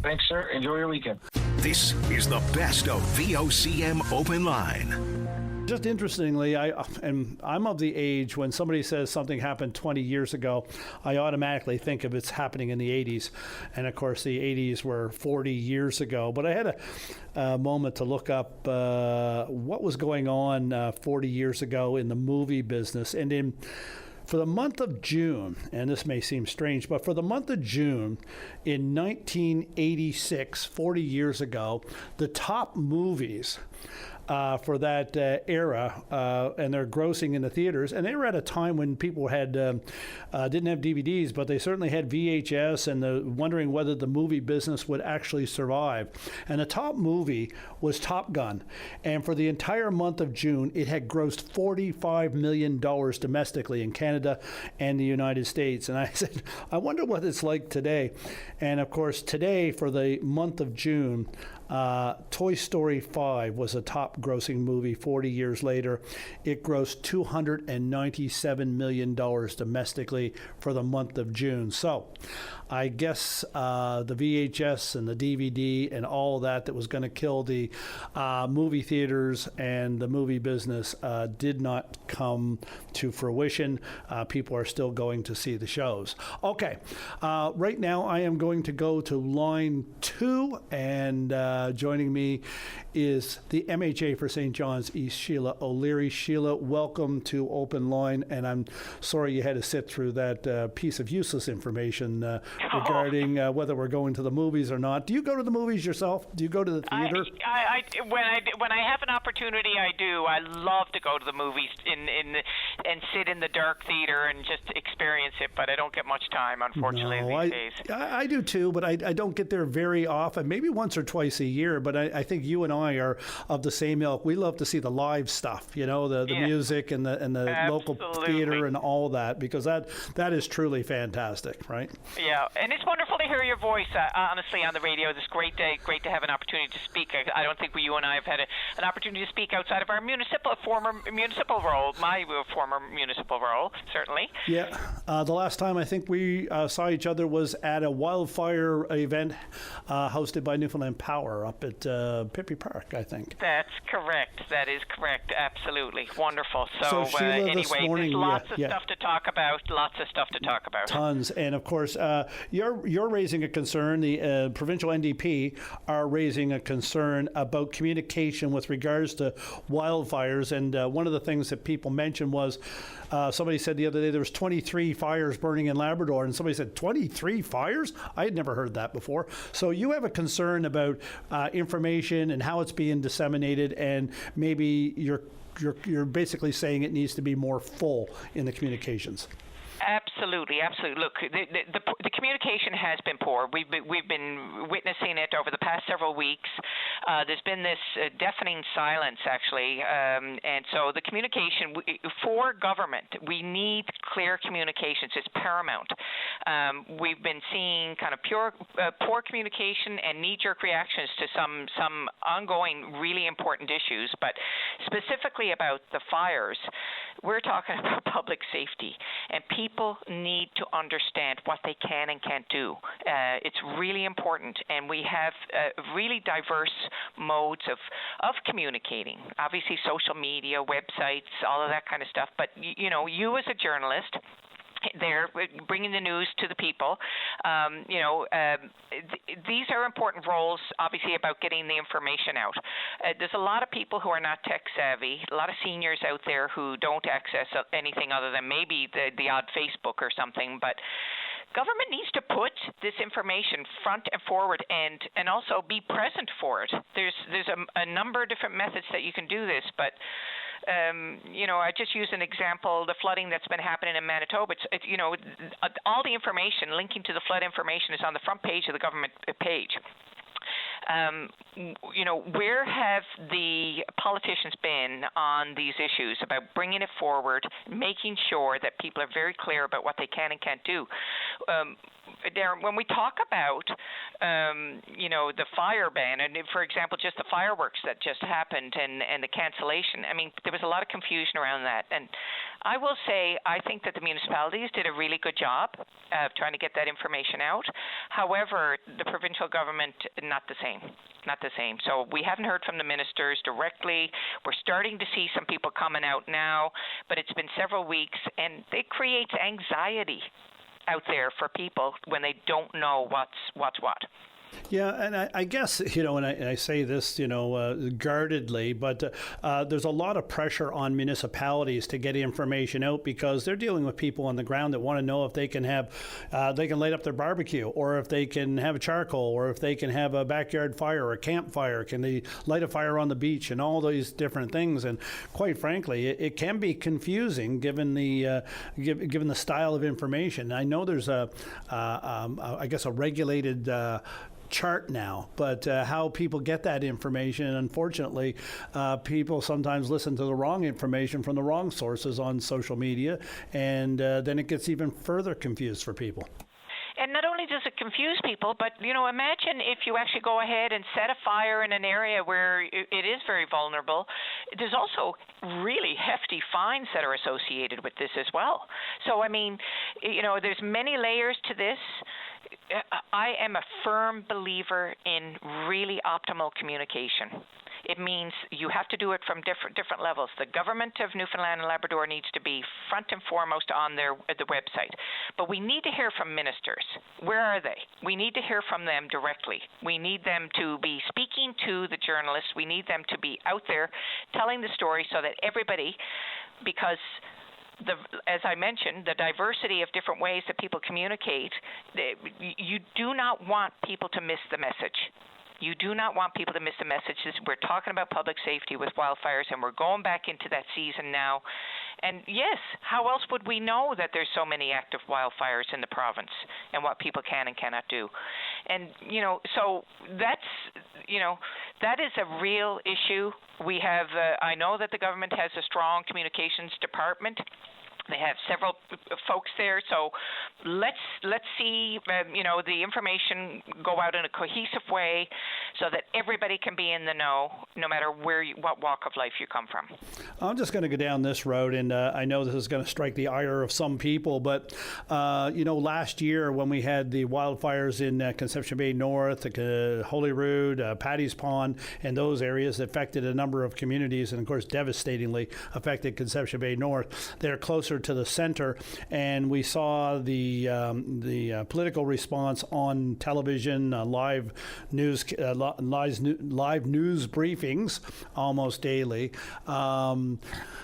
Thanks, sir. Enjoy your weekend. This is the best of VOCM Open Line. Just interestingly, I'm of the age when somebody says something happened 20 years ago, I automatically think of it's happening in the 80s. And of course, the 80s were 40 years ago. But I had a moment to look up what was going on 40 years ago in the movie business. And for the month of June, and this may seem strange, but for the month of June in 1986, 40 years ago, the top movies for that era, and they're grossing in the theaters. And they were at a time when people had didn't have DVDs, but they certainly had VHS, and wondering whether the movie business would actually survive. And the top movie was Top Gun, and for the entire month of June, it had grossed $45 million domestically in Canada and the United States. And I said, I wonder what it's like today. And of course, today for the month of June, Toy Story 5 was a top grossing movie 40 years later. It grossed $297 million domestically for the month of June. So I guess the VHS and the DVD and all that was going to kill the movie theaters and the movie business did not come to fruition. People are still going to see the shows. Okay, right now I am going to go to line 2, and joining me is the MHA for St. John's East, Sheila O'Leary. Sheila, welcome to Open Line, and I'm sorry you had to sit through that piece of useless information regarding whether we're going to the movies or not. Do you go to the movies yourself? Do you go to the theater? When I have an opportunity, I do. I love to go to the movies and sit in the dark theater and just experience it, but I don't get much time, unfortunately, these days. I do too, but I don't get there very often, maybe once or twice a year, but I think you and I are of the same ilk. We love to see the live stuff, the music and the local theater and all that, because that is truly fantastic, right? Yeah, and it's wonderful to hear your voice, honestly, on the radio. It's great to have an opportunity to speak. I don't think you and I have had an opportunity to speak outside of our former municipal role, my former municipal role, certainly. Yeah, the last time I think we saw each other was at a wildfire event hosted by Newfoundland Power up at Pippi Park, I think. That's correct. That is correct. Absolutely. Wonderful. So Sheila, anyway, this morning, there's lots of stuff to talk about. Tons. And of course, you're raising a concern. The provincial NDP are raising a concern about communication with regards to wildfires. And one of the things that people mentioned was somebody said the other day there was 23 fires burning in Labrador, and somebody said 23 fires? I had never heard that before. So you have a concern about information and how it's being disseminated, and maybe you're basically saying it needs to be more full in the communications. Absolutely. Look, the communication has been poor. We've been witnessing it over the past several weeks. There's been this deafening silence, actually, and so the communication for government, we need clear communications. It's paramount. We've been seeing kind of poor communication and knee-jerk reactions to some ongoing, really important issues, but specifically about the fires. We're talking about public safety, and people need to understand what they can and can't do. It's really important, and we have really diverse modes of communicating. Obviously, social media, websites, all of that kind of stuff. But you as a journalist, they're bringing the news to the people. These are important roles, obviously, about getting the information out. There's a lot of people who are not tech savvy, a lot of seniors out there who don't access anything other than maybe the odd Facebook or something, but government needs to put this information front and forward and also be present for it. There's a number of different methods that you can do this, but I just use an example, the flooding that's been happening in Manitoba. All the information linking to the flood information is on the front page of the government page. Where have the politicians been on these issues about bringing it forward, making sure that people are very clear about what they can and can't do? Darren, when we talk about, the fire ban, and for example, just the fireworks that just happened and the cancellation, there was a lot of confusion around that. And I will say, I think that the municipalities did a really good job of trying to get that information out. However, the provincial government, not the same. So we haven't heard from the ministers directly. We're starting to see some people coming out now, but it's been several weeks, and it creates anxiety out there for people when they don't know what's what. Yeah, and I guess, and I say this, guardedly, but there's a lot of pressure on municipalities to get information out because they're dealing with people on the ground that want to know if they can they can light up their barbecue, or if they can have a charcoal, or if they can have a backyard fire or a campfire. Can they light a fire on the beach, and all these different things? And quite frankly, it can be confusing given the given the style of information. I know there's I guess a regulated chart now, but how people get that information, and unfortunately, people sometimes listen to the wrong information from the wrong sources on social media, and then it gets even further confused for people. And not only does it confuse people, but, imagine if you actually go ahead and set a fire in an area where it is very vulnerable. There's also really hefty fines that are associated with this as well. So, there's many layers to this. I am a firm believer in really optimal communication. It means you have to do it from different levels. The government of Newfoundland and Labrador needs to be front and foremost on the website. But we need to hear from ministers. Where are they? We need to hear from them directly. We need them to be speaking to the journalists. We need them to be out there telling the story so that everybody, because as I mentioned, the diversity of different ways that people communicate, you do not want people to miss the message. You do not want people to miss the messages. We're talking about public safety with wildfires, and we're going back into that season now. And yes, how else would we know that there's so many active wildfires in the province and what people can and cannot do? And, so that is a real issue. We have, I know that the government has a strong communications department. They have several folks there, so let's see, the information go out in a cohesive way so that everybody can be in the know, no matter what walk of life you come from. I'm just going to go down this road, and I know this is going to strike the ire of some people, but, last year when we had the wildfires in Conception Bay North, Holyrood, Paddy's Pond, and those areas that affected a number of communities, and of course devastatingly affected Conception Bay North, they're closer to the center, and we saw the political response on television, live news briefings almost daily.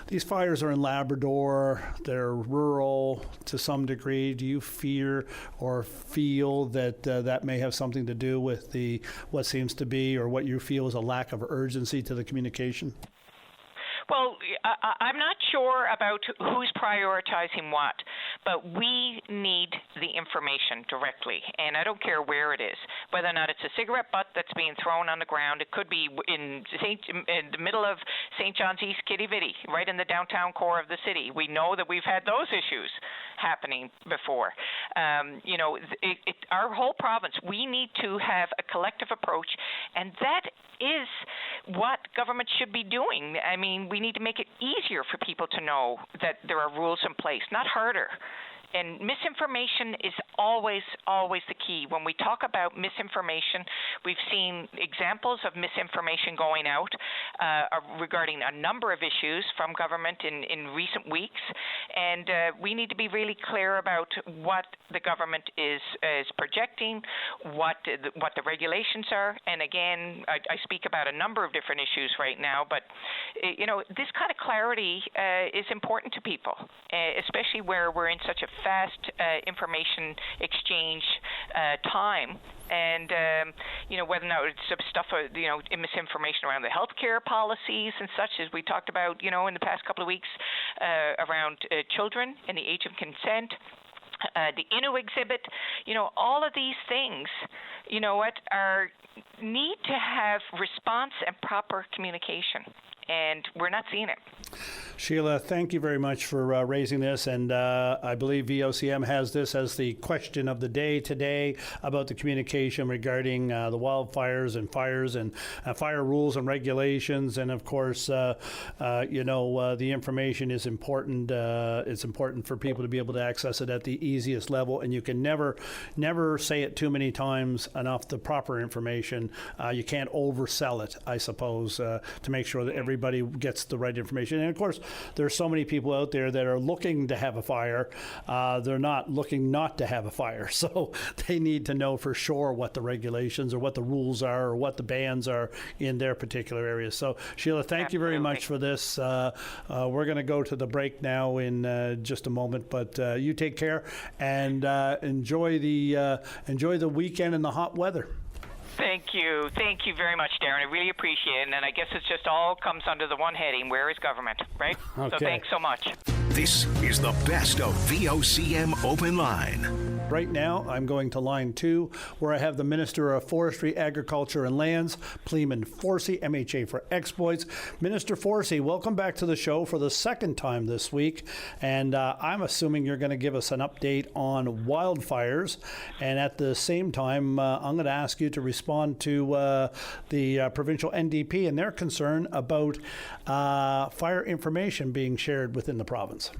These fires are in Labrador. They're rural to some degree. Do you fear or feel that that may have something to do with what seems to be, or what you feel is a lack of urgency to the communication? Well, I'm not sure about who's prioritizing what, but we need the information directly, and I don't care where it is, whether or not it's a cigarette butt that's being thrown on the ground. It could be in the middle of St. John's East Kitty Vitty, right in the downtown core of the city. We know that we've had those issues happening before. Our whole province, we need to have a collective approach, and that is what government should be doing. I mean, we need to make it easier for people to know that there are rules in place, not harder. And misinformation is always the key. When we talk about misinformation, we've seen examples of misinformation going out regarding a number of issues from government in recent weeks. And we need to be really clear about what the government is projecting, what the regulations are. And again, I speak about a number of different issues right now, but this kind of clarity is important to people, especially where we're in such a fast information exchange time, and whether or not it's stuff misinformation around the healthcare policies and such, as we talked about in the past couple of weeks around children and the age of consent. The Innu exhibit, all of these things, need to have response and proper communication, and we're not seeing it. Sheila, thank you very much for raising this, and I believe VOCM has this as the question of the day today about the communication regarding the wildfires and fires and fire rules and regulations, and of course, the information is important. It's important for people to be able to access it at the easiest level, and you can never say it too many times enough, the proper information. You can't oversell it, I suppose, to make sure that everybody everybody gets the right information. And of course, there's so many people out there that are looking to have a fire. They're not looking not to have a fire. So they need to know for sure what the regulations or what the rules are or what the bans are in their particular areas. So Sheila, thank you very much for this. We're going to go to the break now in just a moment, but you take care and enjoy the weekend and the hot weather. Thank you very much, Darren. I really appreciate it, and I guess it's just all comes under the one heading: where is government, right? Okay. So thanks so much. This is the best of VOCM Open Line. Right now, I'm going to line 2, where I have the Minister of Forestry, Agriculture and Lands, Pleeman Forsey, MHA for Exploits. Minister Forsey, welcome back to the show for the second time this week. And I'm assuming you're going to give us an update on wildfires. And at the same time, I'm going to ask you to respond to the provincial NDP and their concern about fire information being shared within the province.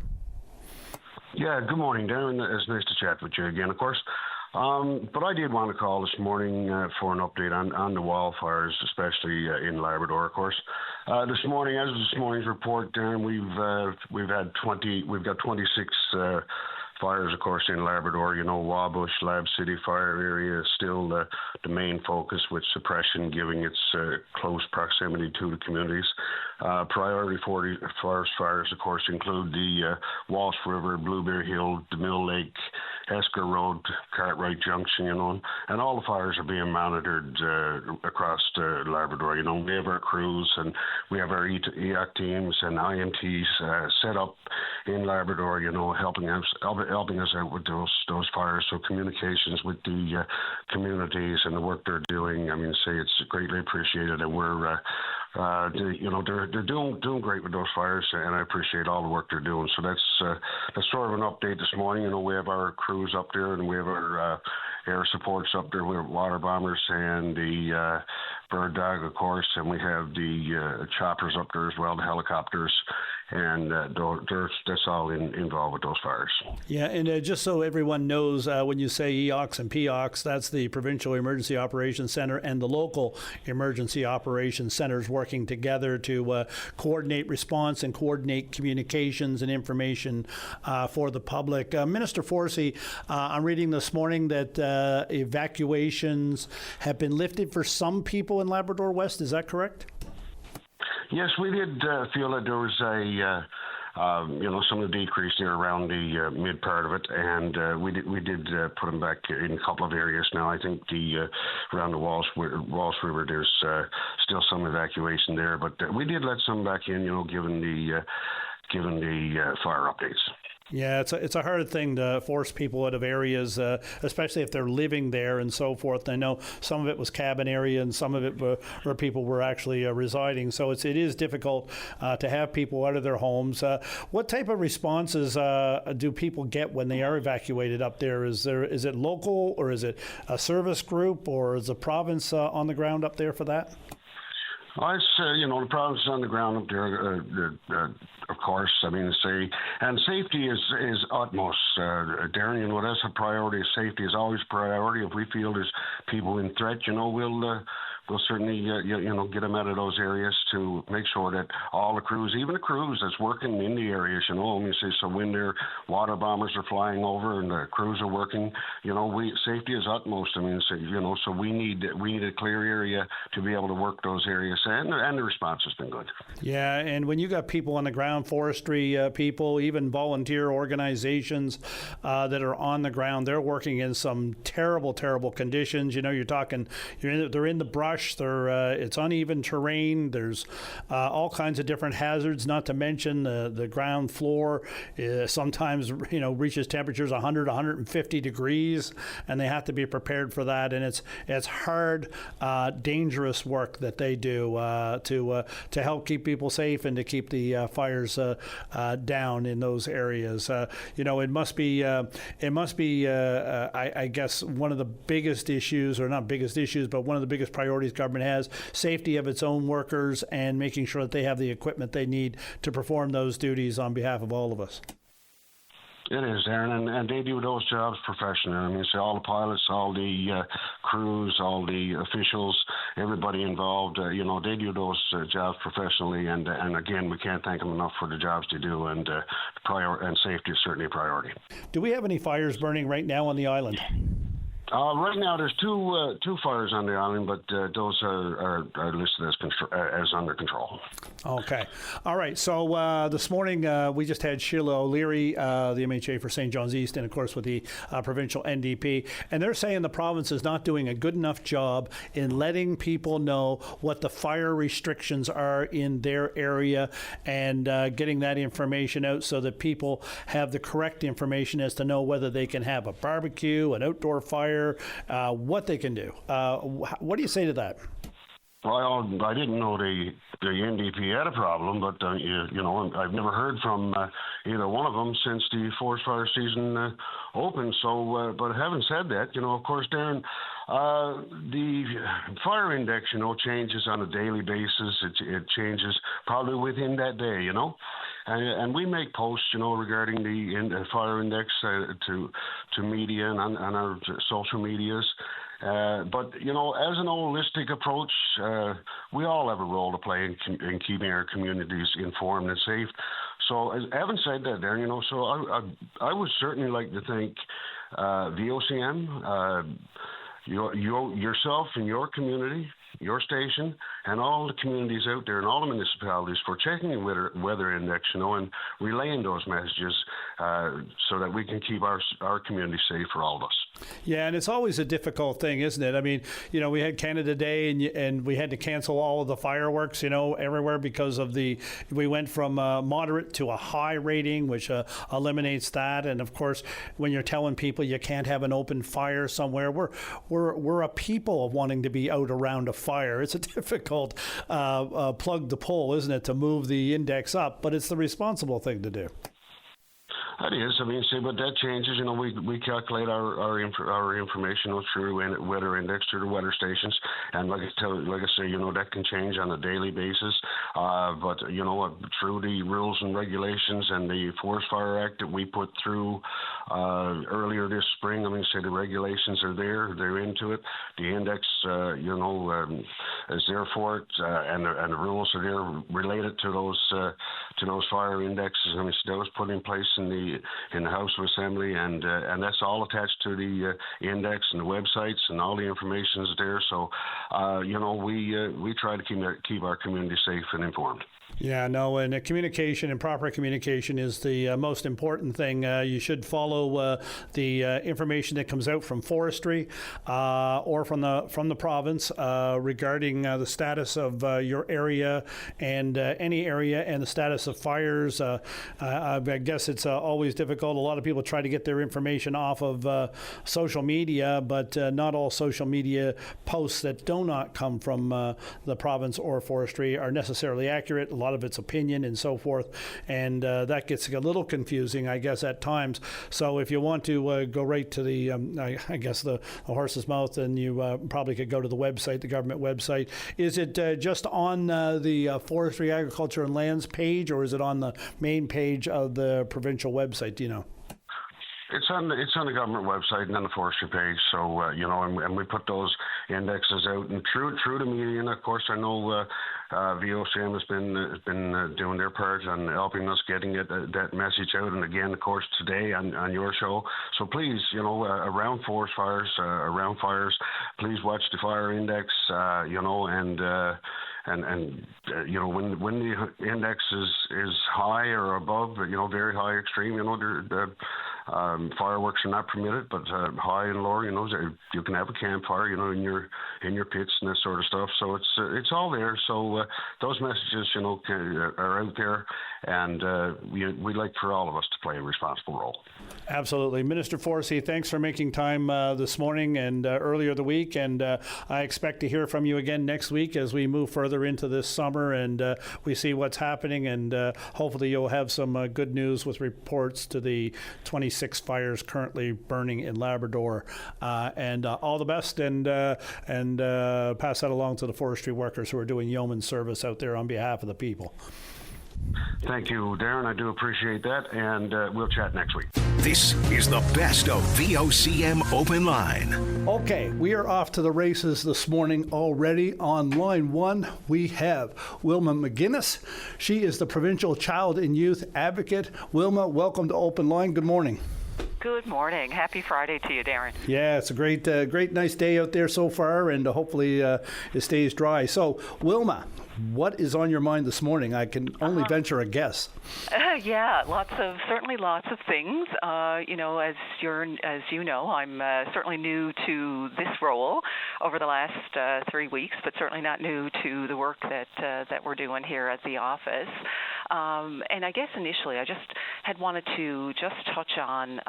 Yeah, good morning, Darren. It's nice to chat with you again, of course. But I did want to call this morning for an update on the wildfires, especially in Labrador, of course. This morning, as of this morning's report, Darren, we've got 26 fires, of course, in Labrador. You know, Wabush, Lab City fire area is still the main focus, with suppression giving its close proximity to the communities. Priority forest fires, of course, include the Walsh River, Blueberry Hill, DeMille Lake, Esker Road, Cartwright Junction, you know, and all the fires are being monitored across Labrador. You know, we have our crews and we have our EOC teams and IMTs set up in Labrador, you know, helping us out with those fires. So communications with the communities and the work they're doing, I mean, say it's greatly appreciated, and we're they're doing great with those fires, and I appreciate all the work they're doing. So that's sort of an update this morning. You know, we have our crews up there, and we have our air supports up there. We have water bombers and the bird dog, of course, and we have the choppers up there as well, the helicopters, and that's all involved with those fires. Yeah, and just so everyone knows, when you say EOCs and POCs, that's the Provincial Emergency Operations Center and the local Emergency Operations Centers working together to coordinate response and coordinate communications and information for the public. Minister Forsey, I'm reading this morning that evacuations have been lifted for some people in Labrador West. Is that correct? Yes, we did feel that there was some of the decrease there around the mid part of it, and we did put them back in a couple of areas now. I think around the Walsh River, there's still some evacuation there, but we did let some back in, you know, given the fire updates. Yeah, it's a hard thing to force people out of areas, especially if they're living there and so forth. I know some of it was cabin area and some of it where people were actually residing. So it is difficult to have people out of their homes. What type of responses do people get when they are evacuated up there? Is it local, or is it a service group, or is the province on the ground up there for that? Well, it's, the province is on the ground up there, of course. I mean, and safety is utmost, Darren. You know, that's a priority. Safety is always a priority. If we feel there's people in threat, you know, we'll certainly, get them out of those areas to make sure that all the crews, even the crews that's working in the areas, you know, so when their water bombers are flying over and the crews are working, you know, safety is utmost. I mean, so we need a clear area to be able to work those areas, and the response has been good. Yeah, and when you got people on the ground, forestry people, even volunteer organizations that are on the ground, they're working in some terrible, terrible conditions. You know, they're in the brush. It's uneven terrain. There's all kinds of different hazards, not to mention the ground floor sometimes, reaches temperatures 100, 150 degrees, and they have to be prepared for that. And it's hard, dangerous work that they do to help keep people safe and to keep the fires down in those areas. It must be, I guess, one of the biggest issues, or not biggest issues, but one of the biggest priorities government has, safety of its own workers and making sure that they have the equipment they need to perform those duties on behalf of all of us. It is, Darren, and they do those jobs professionally. I mean, so all the pilots, all the crews, all the officials, everybody involved, they do those jobs professionally. And again, we can't thank them enough for the jobs they do. And safety is certainly a priority. Do we have any fires burning right now on the island? Right now, there's two fires on the island, but those are listed as under control. Okay. All right. So this morning we just had Sheila O'Leary, the MHA for St. John's East, and of course with the provincial NDP, and they're saying the province is not doing a good enough job in letting people know what the fire restrictions are in their area and getting that information out so that people have the correct information as to know whether they can have a barbecue, an outdoor fire, what they can do. What do you say to that? Well, I didn't know the NDP had a problem, but I've never heard from either one of them since the forest fire season opened. So, but having said that, of course, Darren, the fire index, changes on a daily basis. It changes probably within that day, And we make posts, regarding the fire index to media and on our social medias. But, as an holistic approach, we all have a role to play in keeping our communities informed and safe. So, having said that, Darren, so I would certainly like to thank VOCM, yourself and your community, your station, and all the communities out there and all the municipalities for checking the weather index, and relaying those messages so that we can keep our community safe for all of us. Yeah, and it's always a difficult thing, isn't it? I mean, we had Canada Day and we had to cancel all of the fireworks, everywhere because of we went from moderate to a high rating, which eliminates that. And of course, when you're telling people you can't have an open fire somewhere, we're a people of wanting to be out around a fire. It's a difficult plug to pull, isn't it, to move the index up, but it's the responsible thing to do. That is. I mean, but that changes. We calculate our information through weather index through the weather stations, and like I say, that can change on a daily basis. But through the rules and regulations and the Forest Fire Act that we put through earlier this spring, the regulations are there. They're into it. The index, is there for it, and the rules are there related to those fire indexes. That was put in place in the House of Assembly, and that's all attached to the index and the websites, and all the information is there. So, we try to keep our community safe and informed. Yeah, no, and communication and proper communication is the most important thing. You should follow the information that comes out from forestry or from the province regarding the status of your area and any area and the status of fires. I guess it's always difficult. A lot of people try to get their information off of social media, but not all social media posts that do not come from the province or forestry are necessarily accurate. A lot of it's opinion and so forth, and that gets a little confusing, I guess, at times. So if you want to go right to the, I guess, the horse's mouth, then you probably could go to the website, the government website. Is it just on the Forestry, Agriculture and Lands page, or is it on the main page of the provincial website? Do you know? It's on the government website and on the forestry page. So and we put those indexes out and through the media. And of course, I know VOCM has been doing their part on helping us getting that message out. And again, of course, today on your show. So please, around forest fires, around fires, please watch the fire index. And when the index is high or above, very high extreme, fireworks are not permitted, but high and lower, you can have a campfire, in your pits and that sort of stuff. So it's all there. So those messages, are out there, and we'd like for all of us to play a responsible role. Absolutely. Minister Forsey, thanks for making time this morning and earlier the week, and I expect to hear from you again next week as we move further into this summer and we see what's happening, and hopefully you'll have some good news with reports to the 26 fires currently burning in Labrador. And all the best, and pass that along to the forestry workers who are doing yeoman service out there on behalf of the people. Thank you, Darren. I do appreciate that, and we'll chat next week. This is the best of VOCM Open Line. Okay, we are off to the races this morning already. On line one, we have Wilma McGinnis. She is the Provincial Child and Youth Advocate. Wilma, welcome to Open Line. Good morning. Good morning. Happy Friday to you, Darren. Yeah, it's a great, nice day out there so far, and hopefully it stays dry. So, Wilma, what is on your mind this morning? I can only venture a guess. Yeah, certainly lots of things. As you know, I'm certainly new to this role over the last 3 weeks, but certainly not new to the work that we're doing here at the office. And I guess initially, I just had wanted to just touch on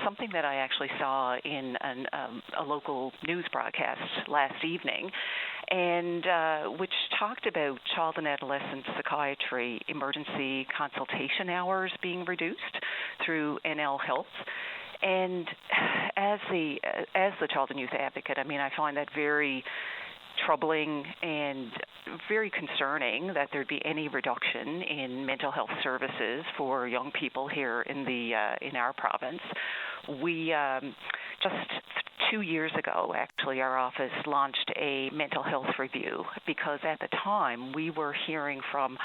something that I actually saw in a local news broadcast last evening, and which talked about child and adolescent psychiatry emergency consultation hours being reduced through NL Health. And as the child and youth advocate, I mean, I find that very troubling and very concerning that there'd be any reduction in mental health services for young people here in our province. We just 2 years ago, actually, our office launched a mental health review because at the time we were hearing from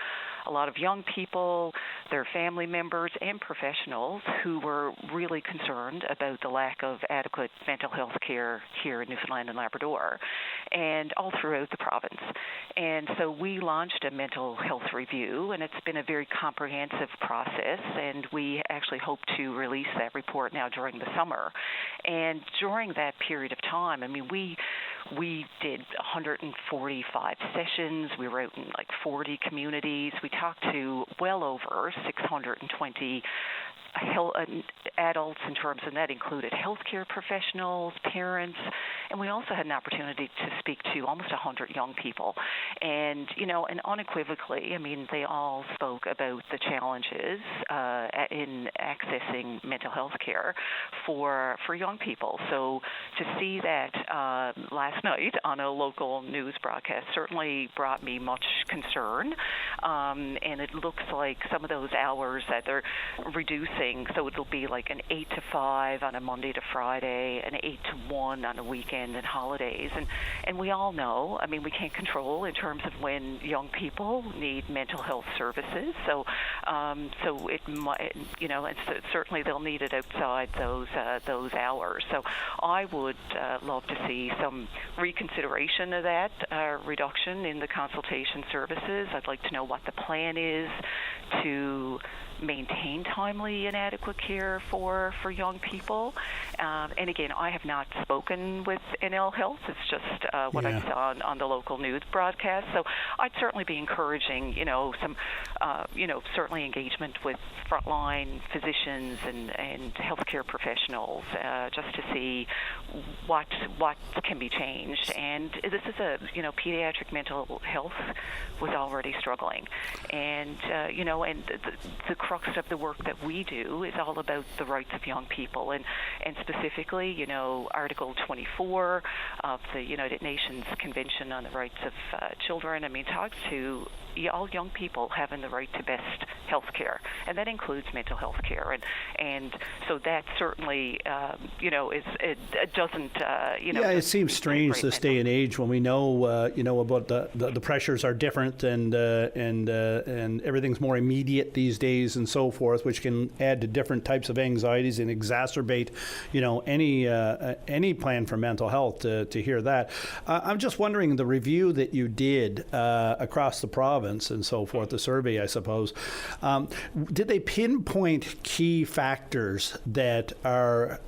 a lot of young people, their family members, and professionals who were really concerned about the lack of adequate mental health care here in Newfoundland and Labrador and all throughout the province. And so we launched a mental health review, and it's been a very comprehensive process, and we actually hope to release that report now during the summer. And during that period of time, I mean, we did 145 sessions. We were out in like 40 communities. We talked to well over 620 adults in terms, and that included healthcare professionals, parents, and we also had an opportunity to speak to almost 100 young people. And, and unequivocally, I mean, they all spoke about the challenges in accessing mental health care for young people. So to see that last night on a local news broadcast certainly brought me much concern. And it looks like some of those hours that they're reducing, so it'll be like an 8 to 5 on a Monday to Friday, an 8 to 1 on a weekend and holidays. And we all know, I mean, we can't control in terms of when young people need mental health services. So it might, and certainly they'll need it outside those hours. So I would love to see some reconsideration of that reduction in the consultation services. I'd like to know what the plan is to maintain timely and adequate care for young people. And again, I have not spoken with NL Health. It's just what I saw on the local news broadcast. So I'd certainly be encouraging, some, certainly engagement with frontline physicians and healthcare professionals just to see what can be changed. And this is pediatric mental health was already struggling. And, and the crux of the work that we do is all about the rights of young people, and specifically, Article 24 of the United Nations Convention on the Rights of Children. I mean, talks to all young people having the right to best health care, and that includes mental health care, and so that certainly, it doesn't, Yeah, it seems strange this day and age when we know, about the pressures are different, and everything's more immediate these days and so forth, which can add to different types of anxieties and exacerbate, any plan for mental health. To hear that, I'm just wondering, the review that you did across the province and so forth, the survey, I suppose, did they pinpoint key factors that are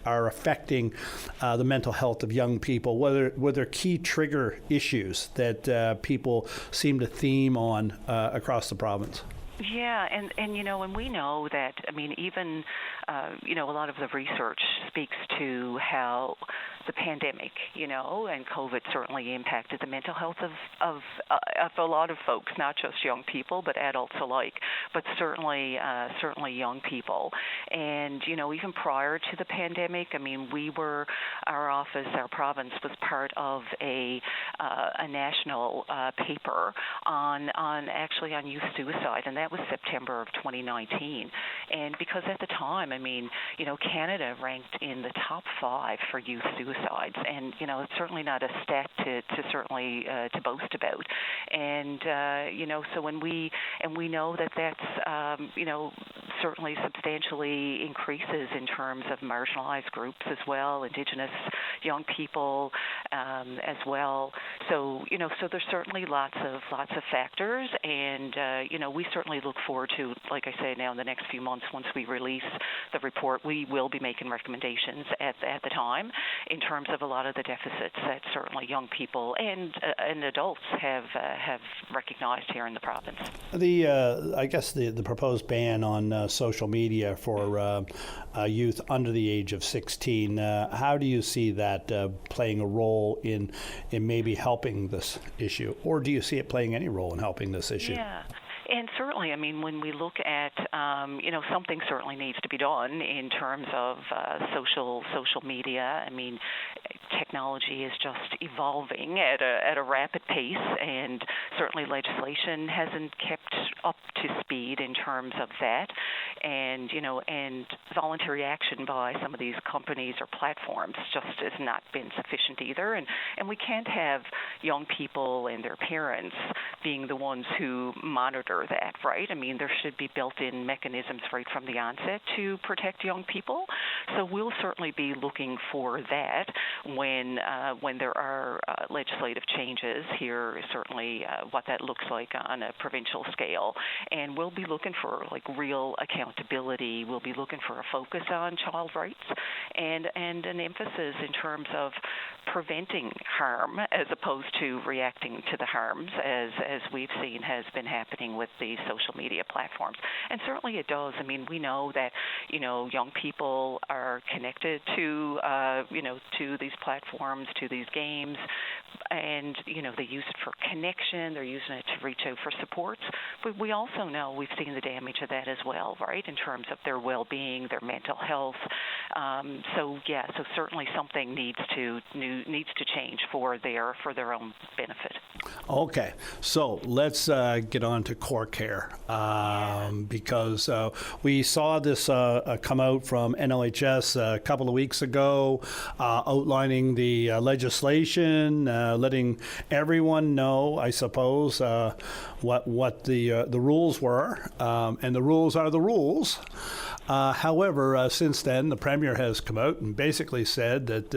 affecting the mental health of young people? Were there key trigger issues that people seem to theme on across the province? Yeah, and we know that, I mean, even a lot of the research speaks to how the pandemic, and COVID certainly impacted the mental health of a lot of folks, not just young people, but adults alike, but certainly young people. And, even prior to the pandemic, our province was part of a national paper on youth suicide, and that was September of 2019. And because at the time, Canada ranked in the top 5 for youth suicides, and it's certainly not a stat to boast about. And so when we know that's certainly substantially increases in terms of marginalized groups as well, Indigenous young people as well. So there's certainly lots of factors, and we certainly look forward to, like I say, now in the next few months, once we release the report, we will be making recommendations at the time in terms of a lot of the deficits that certainly young people and adults have recognized here in the province. I guess the proposed ban on social media for youth under the age of 16. How do you see that playing a role in maybe helping this issue, or do you see it playing any role in helping this issue? Yeah. And certainly, when we look at, something certainly needs to be done in terms of social media. Technology is just evolving at a rapid pace, and certainly legislation hasn't kept up to speed in terms of that. And voluntary action by some of these companies or platforms just has not been sufficient either. And we can't have young people and their parents being the ones who monitor that, right? There should be built-in mechanisms right from the onset to protect young people. So we'll certainly be looking for that when there are legislative changes here, certainly what that looks like on a provincial scale. And we'll be looking for real accountability. We'll be looking for a focus on child rights and an emphasis in terms of preventing harm as opposed to reacting to the harms, as we've seen has been happening with the social media platforms. And certainly it does. We know that young people are connected to these platforms, to these games, and they use it for connection. They're using it to reach out for support. But we also know we've seen the damage of that as well, right? In terms of their well-being, their mental health. So certainly something needs to change for their own benefit. Okay, so let's get on to core care because we saw this come out from NLHS a couple of weeks ago, outlining the legislation, letting everyone know, I suppose, what the rules were, and the rules are the rules. However, since then, the Premier has come out and basically said that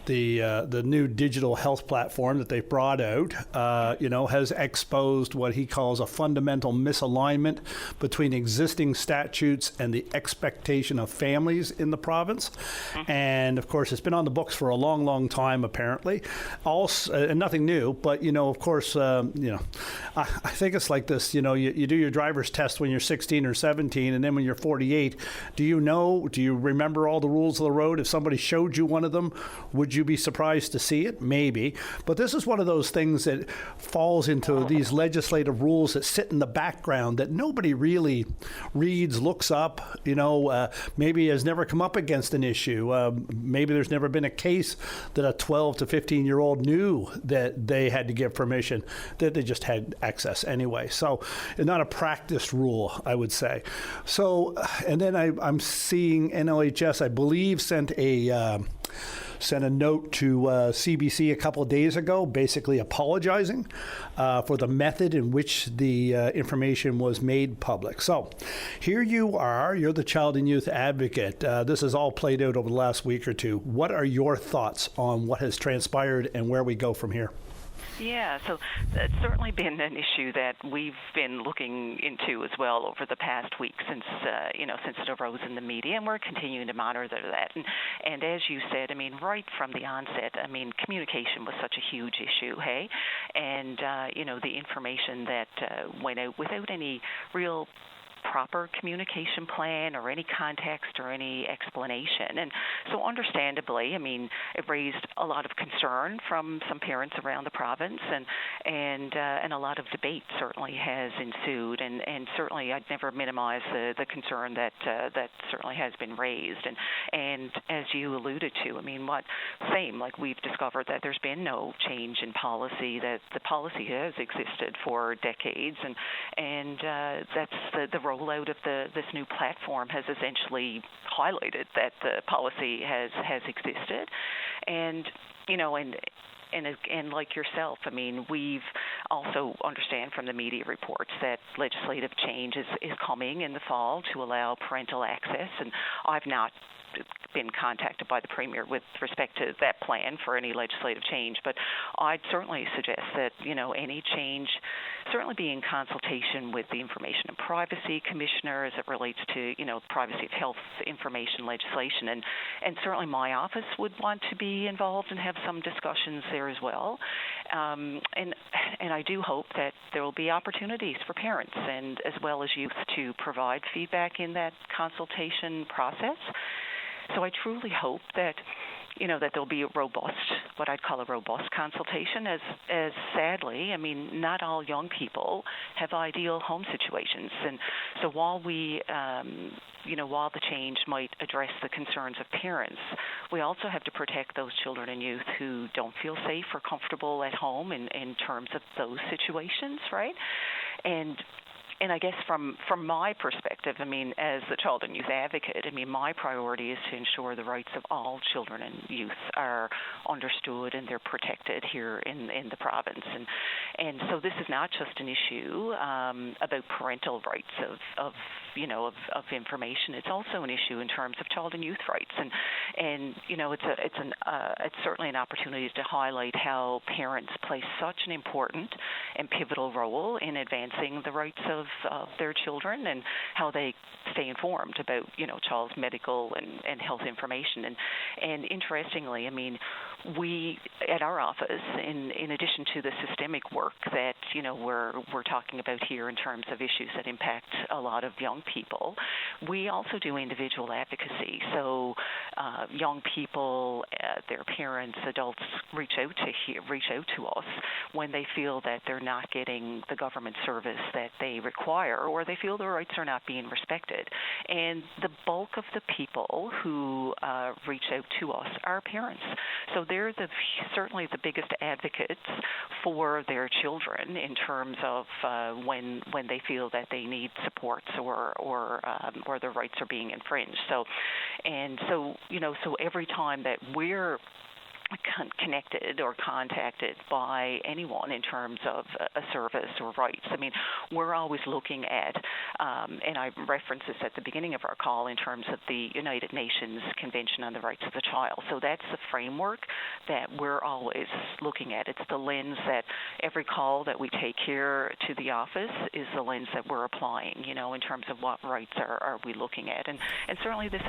the new digital health platform that they've brought out, has exposed what he calls a fundamental misalignment between existing statutes and the expectation of families in the province. And of course, it's been on the books for a long, long time, apparently. And nothing new, but of course, I think it's like this. You do your driver's test when you're 16 or 17, and then when you're 48, do you remember all the rules of the road? If somebody showed you one of them, would you be surprised to see it? Maybe. But this is one of those things that falls into these legislative rules that sit in the background that nobody really reads, looks up, maybe has never come up against an issue. Maybe there's never been a case that a 12 to 15-year-old knew that they had to give permission, that they just had access anyway. So it's not a practiced rule, I would say. So, and then I'm seeing NLHS, I believe, sent a note to CBC a couple of days ago, basically apologizing for the method in which the information was made public. So here you are, you're the child and youth advocate. This has all played out over the last week or two. What are your thoughts on what has transpired and where we go from here? Yeah, so that's certainly been an issue that we've been looking into as well over the past week since it arose in the media, and we're continuing to monitor that. And as you said, right from the onset, communication was such a huge issue, hey? And, the information that went out without any real proper communication plan or any context or any explanation. And so understandably, I mean, it raised a lot of concern from some parents around the province, and a lot of debate certainly has ensued, and certainly I'd never minimize the concern that certainly has been raised. And as you alluded to, I mean, like we've discovered that there's been no change in policy, that the policy has existed for decades, and that's the rollout of this new platform has essentially highlighted that the policy has existed. And like yourself, I mean, we've also understand from the media reports that legislative change is coming in the fall to allow parental access, and I've not been contacted by the Premier with respect to that plan for any legislative change, but I'd certainly suggest that, any change certainly be in consultation with the Information and Privacy Commissioner as it relates to, privacy of health information legislation, and certainly my office would want to be involved and have some discussions there as well. And I do hope that there will be opportunities for parents and as well as youth to provide feedback in that consultation process. So I truly hope that, that there'll be what I'd call a robust consultation, as sadly, I mean, not all young people have ideal home situations. And so while while the change might address the concerns of parents, we also have to protect those children and youth who don't feel safe or comfortable at home in terms of those situations, right? And I guess from my perspective, I mean, as the child and youth advocate, I mean, my priority is to ensure the rights of all children and youth are understood and they're protected here in the province. And so this is not just an issue about parental rights of information. It's also an issue in terms of child and youth rights. And it's certainly an opportunity to highlight how parents play such an important and pivotal role in advancing the rights of their children and how they stay informed about, child's medical and health information. And interestingly, I mean, we at our office, in addition to the systemic work that, we're talking about here in terms of issues that impact a lot of young people, we also do individual advocacy. So young people, their parents, adults reach out to us when they feel that they're not getting the government service that they require, or they feel their rights are not being respected. And the bulk of the people who reach out to us are parents. So they're certainly the biggest advocates for their children in terms of when they feel that they need supports or their rights are being infringed. So every time that we're connected or contacted by anyone in terms of a service or rights, I mean, we're always looking at, and I referenced this at the beginning of our call in terms of the United Nations Convention on the Rights of the Child. So that's the framework that we're always looking at. It's the lens that every call that we take here to the office is the lens that we're applying, in terms of what rights are we looking at. And certainly this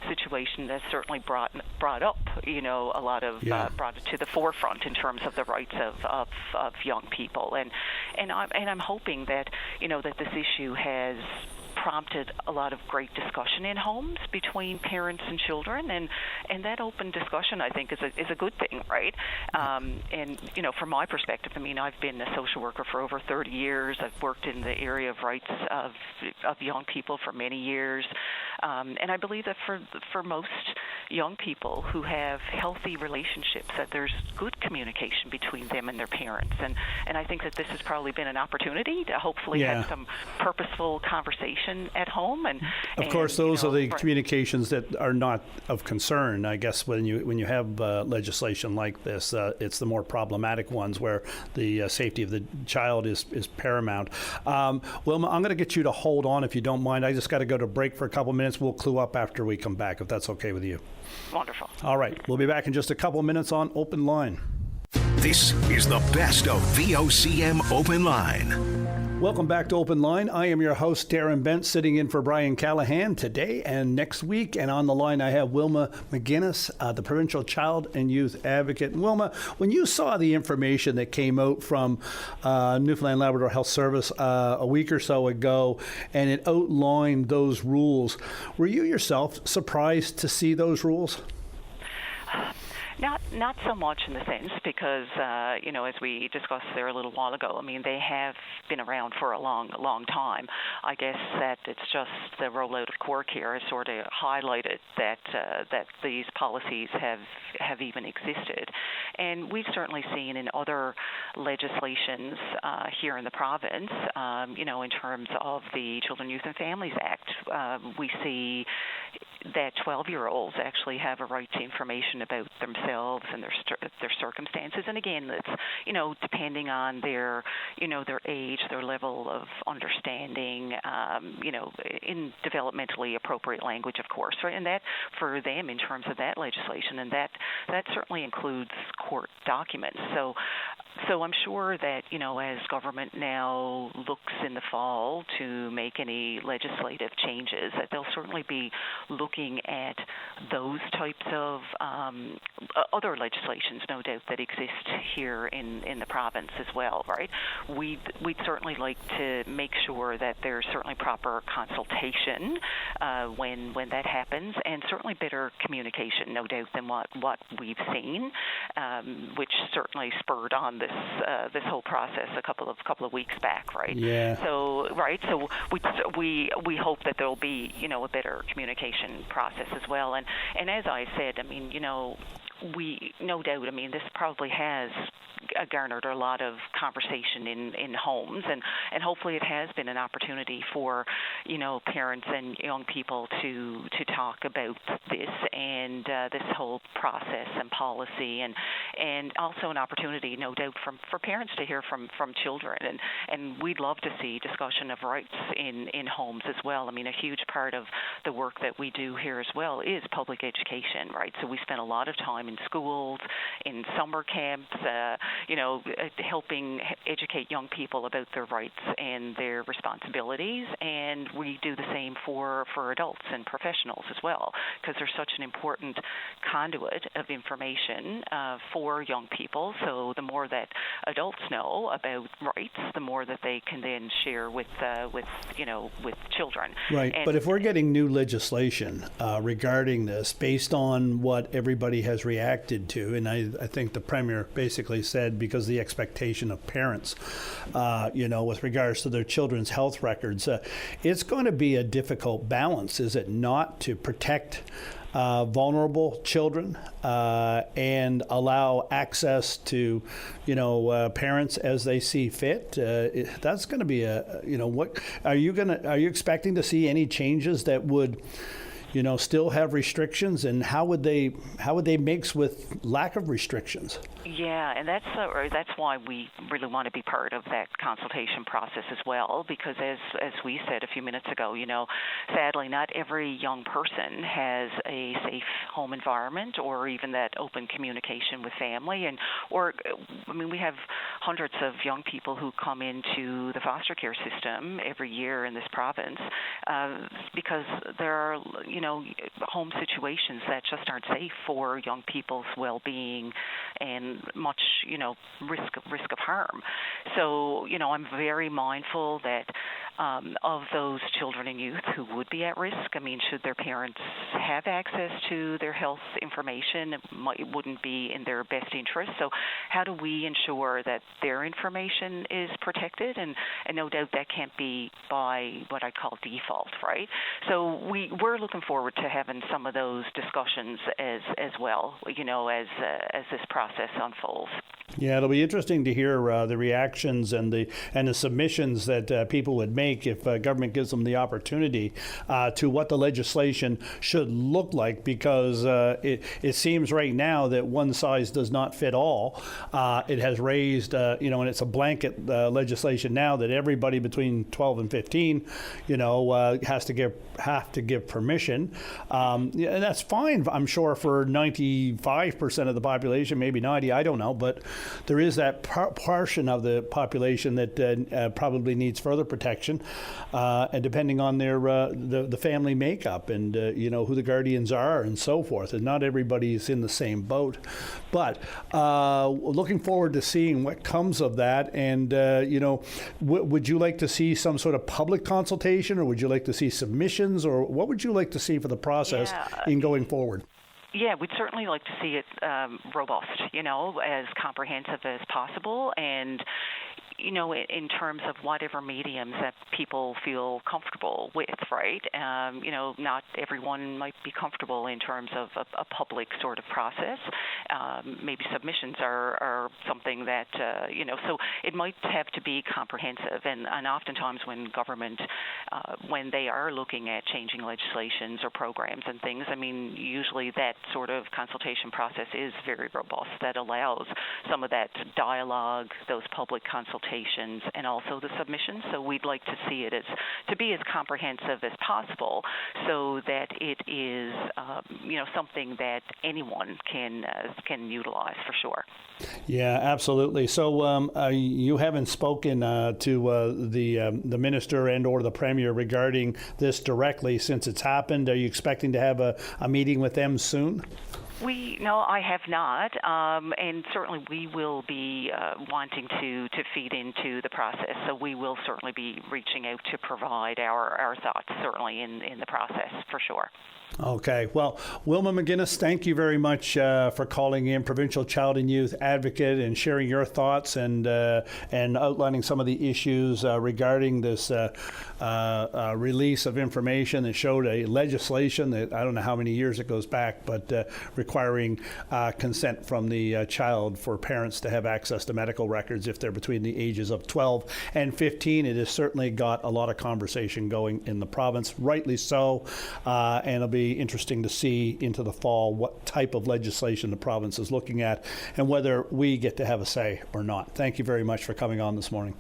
situation has certainly brought up, a lot of brought it to the forefront in terms of the rights of young people, and I'm hoping that that this issue has prompted a lot of great discussion in homes between parents and children, and that open discussion, I think, is a good thing, right? And from my perspective, I mean, I've been a social worker for over 30 years. I've worked in the area of rights of young people for many years, and I believe that for most young people who have healthy relationships, that there's good communication between them and their parents, and I think that this has probably been an opportunity to hopefully have some purposeful conversation at home. And of course, those are the communications that are not of concern. I guess when you have legislation like this, it's the more problematic ones where the safety of the child is paramount. Wilma, I'm going to get you to hold on if you don't mind. I just got to go to break for a couple minutes. We'll clue up after we come back, if that's okay with you. Wonderful. All right. We'll be back in just a couple minutes on Open Line. This is the best of VOCM Open Line. Welcome back to Open Line. I am your host, Darren Bent, sitting in for Brian Callahan today and next week. And on the line, I have Wilma McGinnis, the Provincial Child and Youth Advocate. And Wilma, when you saw the information that came out from Newfoundland Labrador Health Service a week or so ago, and it outlined those rules, were you yourself surprised to see those rules? Not so much in the sense because, as we discussed there a little while ago, I mean, they have been around for a long time. I guess that it's just the rollout of Core Care has sort of highlighted that these policies have even existed. And we've certainly seen in other legislations here in the province, in terms of the Children, Youth and Families Act, we see that 12-year-olds actually have a right to information about themselves and their circumstances. And again, it's depending on their age, their level of understanding, in developmentally appropriate language, of course, right? And that for them in terms of that legislation, and that certainly includes court documents. So I'm sure that, as government now looks in the fall to make any legislative changes, that they'll certainly be looking at those types of other legislations, no doubt, that exist here in the province as well, right? We'd certainly like to make sure that there's certainly proper consultation when that happens, and certainly better communication, no doubt, than what we've seen, which certainly spurred on this whole process a couple of weeks back, right? Yeah. So we hope that there'll be a better communication process as well. And as I said, I mean, we no doubt, I mean, this probably has garnered a lot of conversation in homes, and hopefully it has been an opportunity for parents and young people to talk about this and this whole process and policy, and also an opportunity, no doubt, for parents to hear from children, and we'd love to see discussion of rights in homes as well. I mean, a huge part of the work that we do here as well is public education, right? So we spend a lot of time in schools, in summer camps, helping educate young people about their rights and their responsibilities, and we do the same for adults and professionals as well, because they're such an important conduit of information for young people. So the more that adults know about rights, the more that they can then share with children. Right, but if we're getting new legislation regarding this, based on what everybody has reacted to, and I think the Premier basically said because the expectation of parents, with regards to their children's health records, it's going to be a difficult balance, is it not, to protect vulnerable children and allow access to, parents as they see fit. That's going to be what are you expecting to see any changes that would, still have restrictions, and how would they mix with lack of restrictions? Yeah, and that's why we really want to be part of that consultation process as well, because as we said a few minutes ago, sadly not every young person has a safe home environment or even that open communication with family, we have hundreds of young people who come into the foster care system every year in this province because there are home situations that just aren't safe for young people's well-being and much, risk of harm. So, I'm very mindful that of those children and youth who would be at risk. I mean, should their parents have access to their health information, it wouldn't be in their best interest. So how do we ensure that their information is protected? And no doubt that can't be by what I call default, right? So we're looking forward to having some of those discussions as well, as this process unfolds. Yeah, it'll be interesting to hear the reactions and the submissions that people would make. make if government gives them the opportunity to what the legislation should look like, because it seems right now that one size does not fit all. It has raised, and it's a blanket legislation now that everybody between 12 and 15, have to give permission. And that's fine, I'm sure, for 95% of the population, maybe 90, I don't know, but there is that portion of the population that probably needs further protection, and depending on their the family makeup and who the guardians are and so forth. And not everybody is in the same boat, but looking forward to seeing what comes of that. And would you like to see some sort of public consultation, or would you like to see submissions, or what would you like to see for the process in going forward? Yeah, we'd certainly like to see it robust, as comprehensive as possible, and in terms of whatever mediums that people feel comfortable with, right? Not everyone might be comfortable in terms of a public sort of process. Maybe submissions are something that, so it might have to be comprehensive. And oftentimes when government, when they are looking at changing legislations or programs and things, usually that sort of consultation process is very robust. That allows some of that dialogue, those public consultations, and also the submissions. So we'd like to see it to be as comprehensive as possible, so that it is something that anyone can utilize for sure. Yeah, absolutely. So you haven't spoken to the minister and or the premier regarding this directly since it's happened. Are you expecting to have a meeting with them soon? No, I have not, and certainly we will be wanting to feed into the process. So we will certainly be reaching out to provide our thoughts, certainly in the process, for sure. Okay. Well, Wilma McGinnis, thank you very much for calling in, Provincial Child and Youth Advocate, and sharing your thoughts and outlining some of the issues regarding this release of information that showed a legislation that I don't know how many years it goes back, but requiring consent from the child for parents to have access to medical records if they're between the ages of 12 and 15. It has certainly got a lot of conversation going in the province, rightly so, and it'll be interesting to see into the fall what type of legislation the province is looking at and whether we get to have a say or not. Thank you very much for coming on this morning.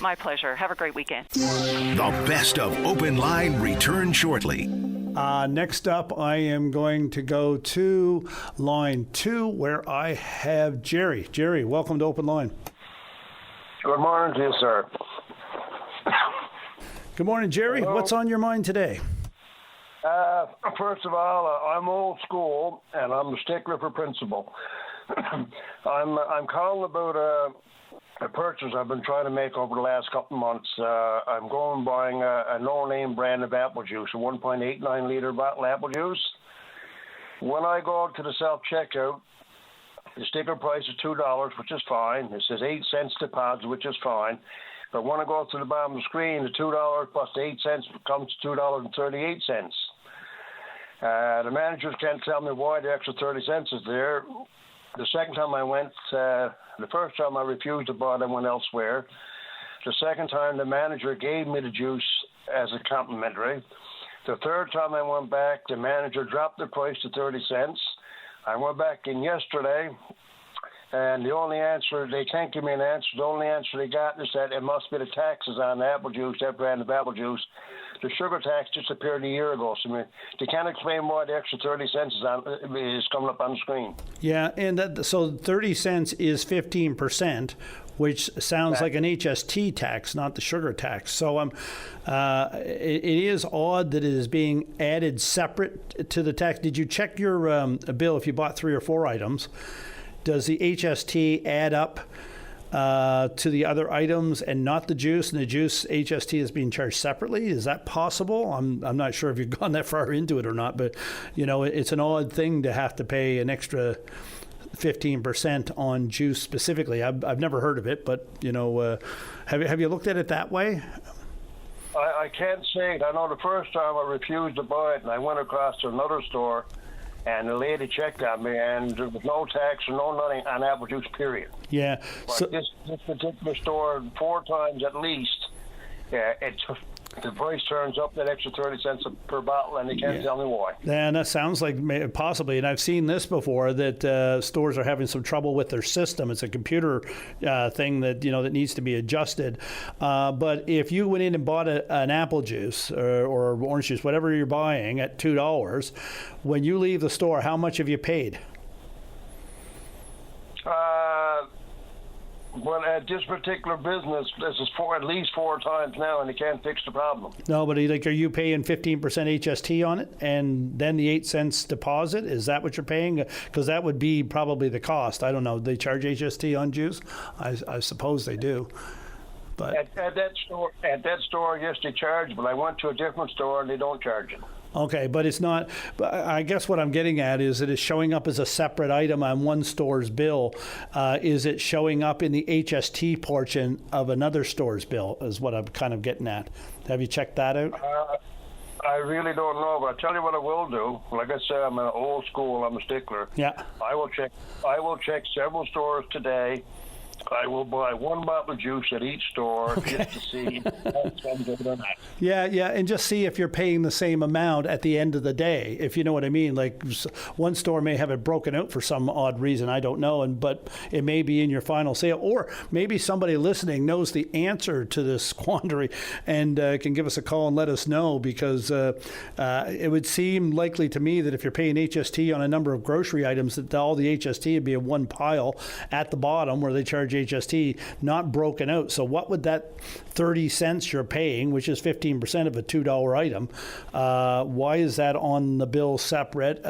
My pleasure. Have a great weekend. The best of Open Line returns shortly. Next up, I am going to go to line 2 where I have Jerry. Jerry, welcome to Open Line. Good morning to you, sir. Good morning, Jerry. Hello. What's on your mind today? First of all, I'm old school, and I'm the stickler for principle. I'm calling about a purchase I've been trying to make over the last couple of months. I'm going buying a no-name brand of apple juice, a 1.89-liter bottle of apple juice. When I go to the self-checkout, the sticker price is $2, which is fine. It says 8 cents deposit, which is fine. But when I go to the bottom of the screen, the $2 plus the 8 cents comes to $2.38. The managers can't tell me why the extra 30 cents is there. The second time I went, the first time I refused to buy it, I went elsewhere. The second time, the manager gave me the juice as a complimentary. The third time I went back, the manager dropped the price to 30 cents. I went back in yesterday, and the only answer, they can't give me an answer. The only answer they got is that it must be the taxes on the apple juice, that brand of apple juice. The sugar tax disappeared a year ago, so they can't explain why the extra 30 cents is coming up on the screen. Yeah, and so 30 cents is 15%, which sounds like an HST tax, not the sugar tax. So it is odd that it is being added separate to the tax. Did you check your bill if you bought 3 or 4 items? Does the HST add up to the other items and not the juice, and the juice HST is being charged separately? Is that possible? I'm not sure if you've gone that far into it or not, but it's an odd thing to have to pay an extra 15% on juice specifically. I've never heard of it, but have you looked at it that way? I can't say it. I know the first time I refused to buy it, and I went across to another store, and the lady checked on me, and there was no tax or no nothing on apple juice, period. Yeah. But this particular store, 4 times at least, the price turns up that extra 30 cents per bottle, and they can't tell me why. And that sounds like possibly, and I've seen this before, that stores are having some trouble with their system. It's a computer thing that that needs to be adjusted. But if you went in and bought an apple juice or orange juice, whatever you're buying, at $2, when you leave the store, how much have you paid? Well, at this particular business, this is at least 4 times now, and they can't fix the problem. No, but are you paying 15% HST on it, and then the 8 cents deposit? Is that what you're paying? Because that would be probably the cost. I don't know. They charge HST on juice? I suppose they do. But at that store, yes, they charge. But I went to a different store, and they don't charge it. Okay, but it's not. But I guess what I'm getting at is it is showing up as a separate item on one store's bill. Is it showing up in the HST portion of another store's bill? Is what I'm kind of getting at. Have you checked that out? I really don't know, but I'll tell you what I will do. Like I said, I'm an old school. I'm a stickler. Yeah. I will check several stores today. I will buy 1 bottle of juice at each store just to see what's good or not. Yeah, and just see if you're paying the same amount at the end of the day, if you know what I mean. Like one store may have it broken out for some odd reason, I don't know, but it may be in your final sale. Or maybe somebody listening knows the answer to this quandary and can give us a call and let us know, because it would seem likely to me that if you're paying HST on a number of grocery items, that all the HST would be in one pile at the bottom where they charge HST, not broken out. So what would that 30 cents you're paying, which is 15% of a $2 item, why is that on the bill separate?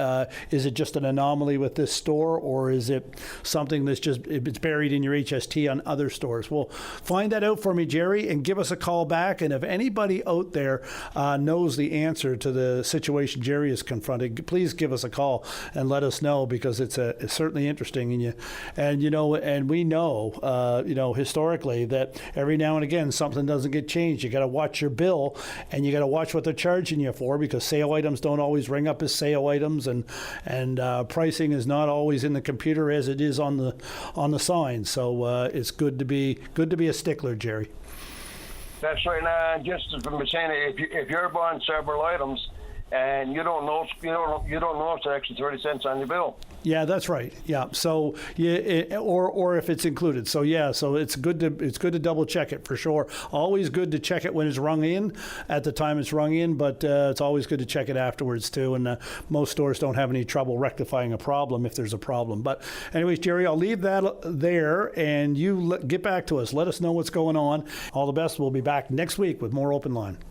Is it just an anomaly with this store, or is it something that's just it's buried in your HST on other stores? Well, find that out for me, Jerry, and give us a call back. And if anybody out there knows the answer to the situation Jerry is confronted, please give us a call and let us know, because it's certainly interesting. And we know historically that every now and again something doesn't get changed. You got to watch your bill, and you got to watch what they're charging you for, because sale items don't always ring up as sale items, and pricing is not always in the computer as it is on the sign. So it's good to be a stickler, Jerry. That's right. Now, just as I'm saying, if you're buying several items and you don't know it's an extra 30 cents on your bill. Yeah, that's right. Yeah. So or if it's included. So yeah. So it's good to double check it for sure. Always good to check it when it's rung in at the time it's rung in, but it's always good to check it afterwards too. And most stores don't have any trouble rectifying a problem if there's a problem. But anyways, Jerry, I'll leave that there, and you get back to us. Let us know what's going on. All the best. We'll be back next week with more Open Line.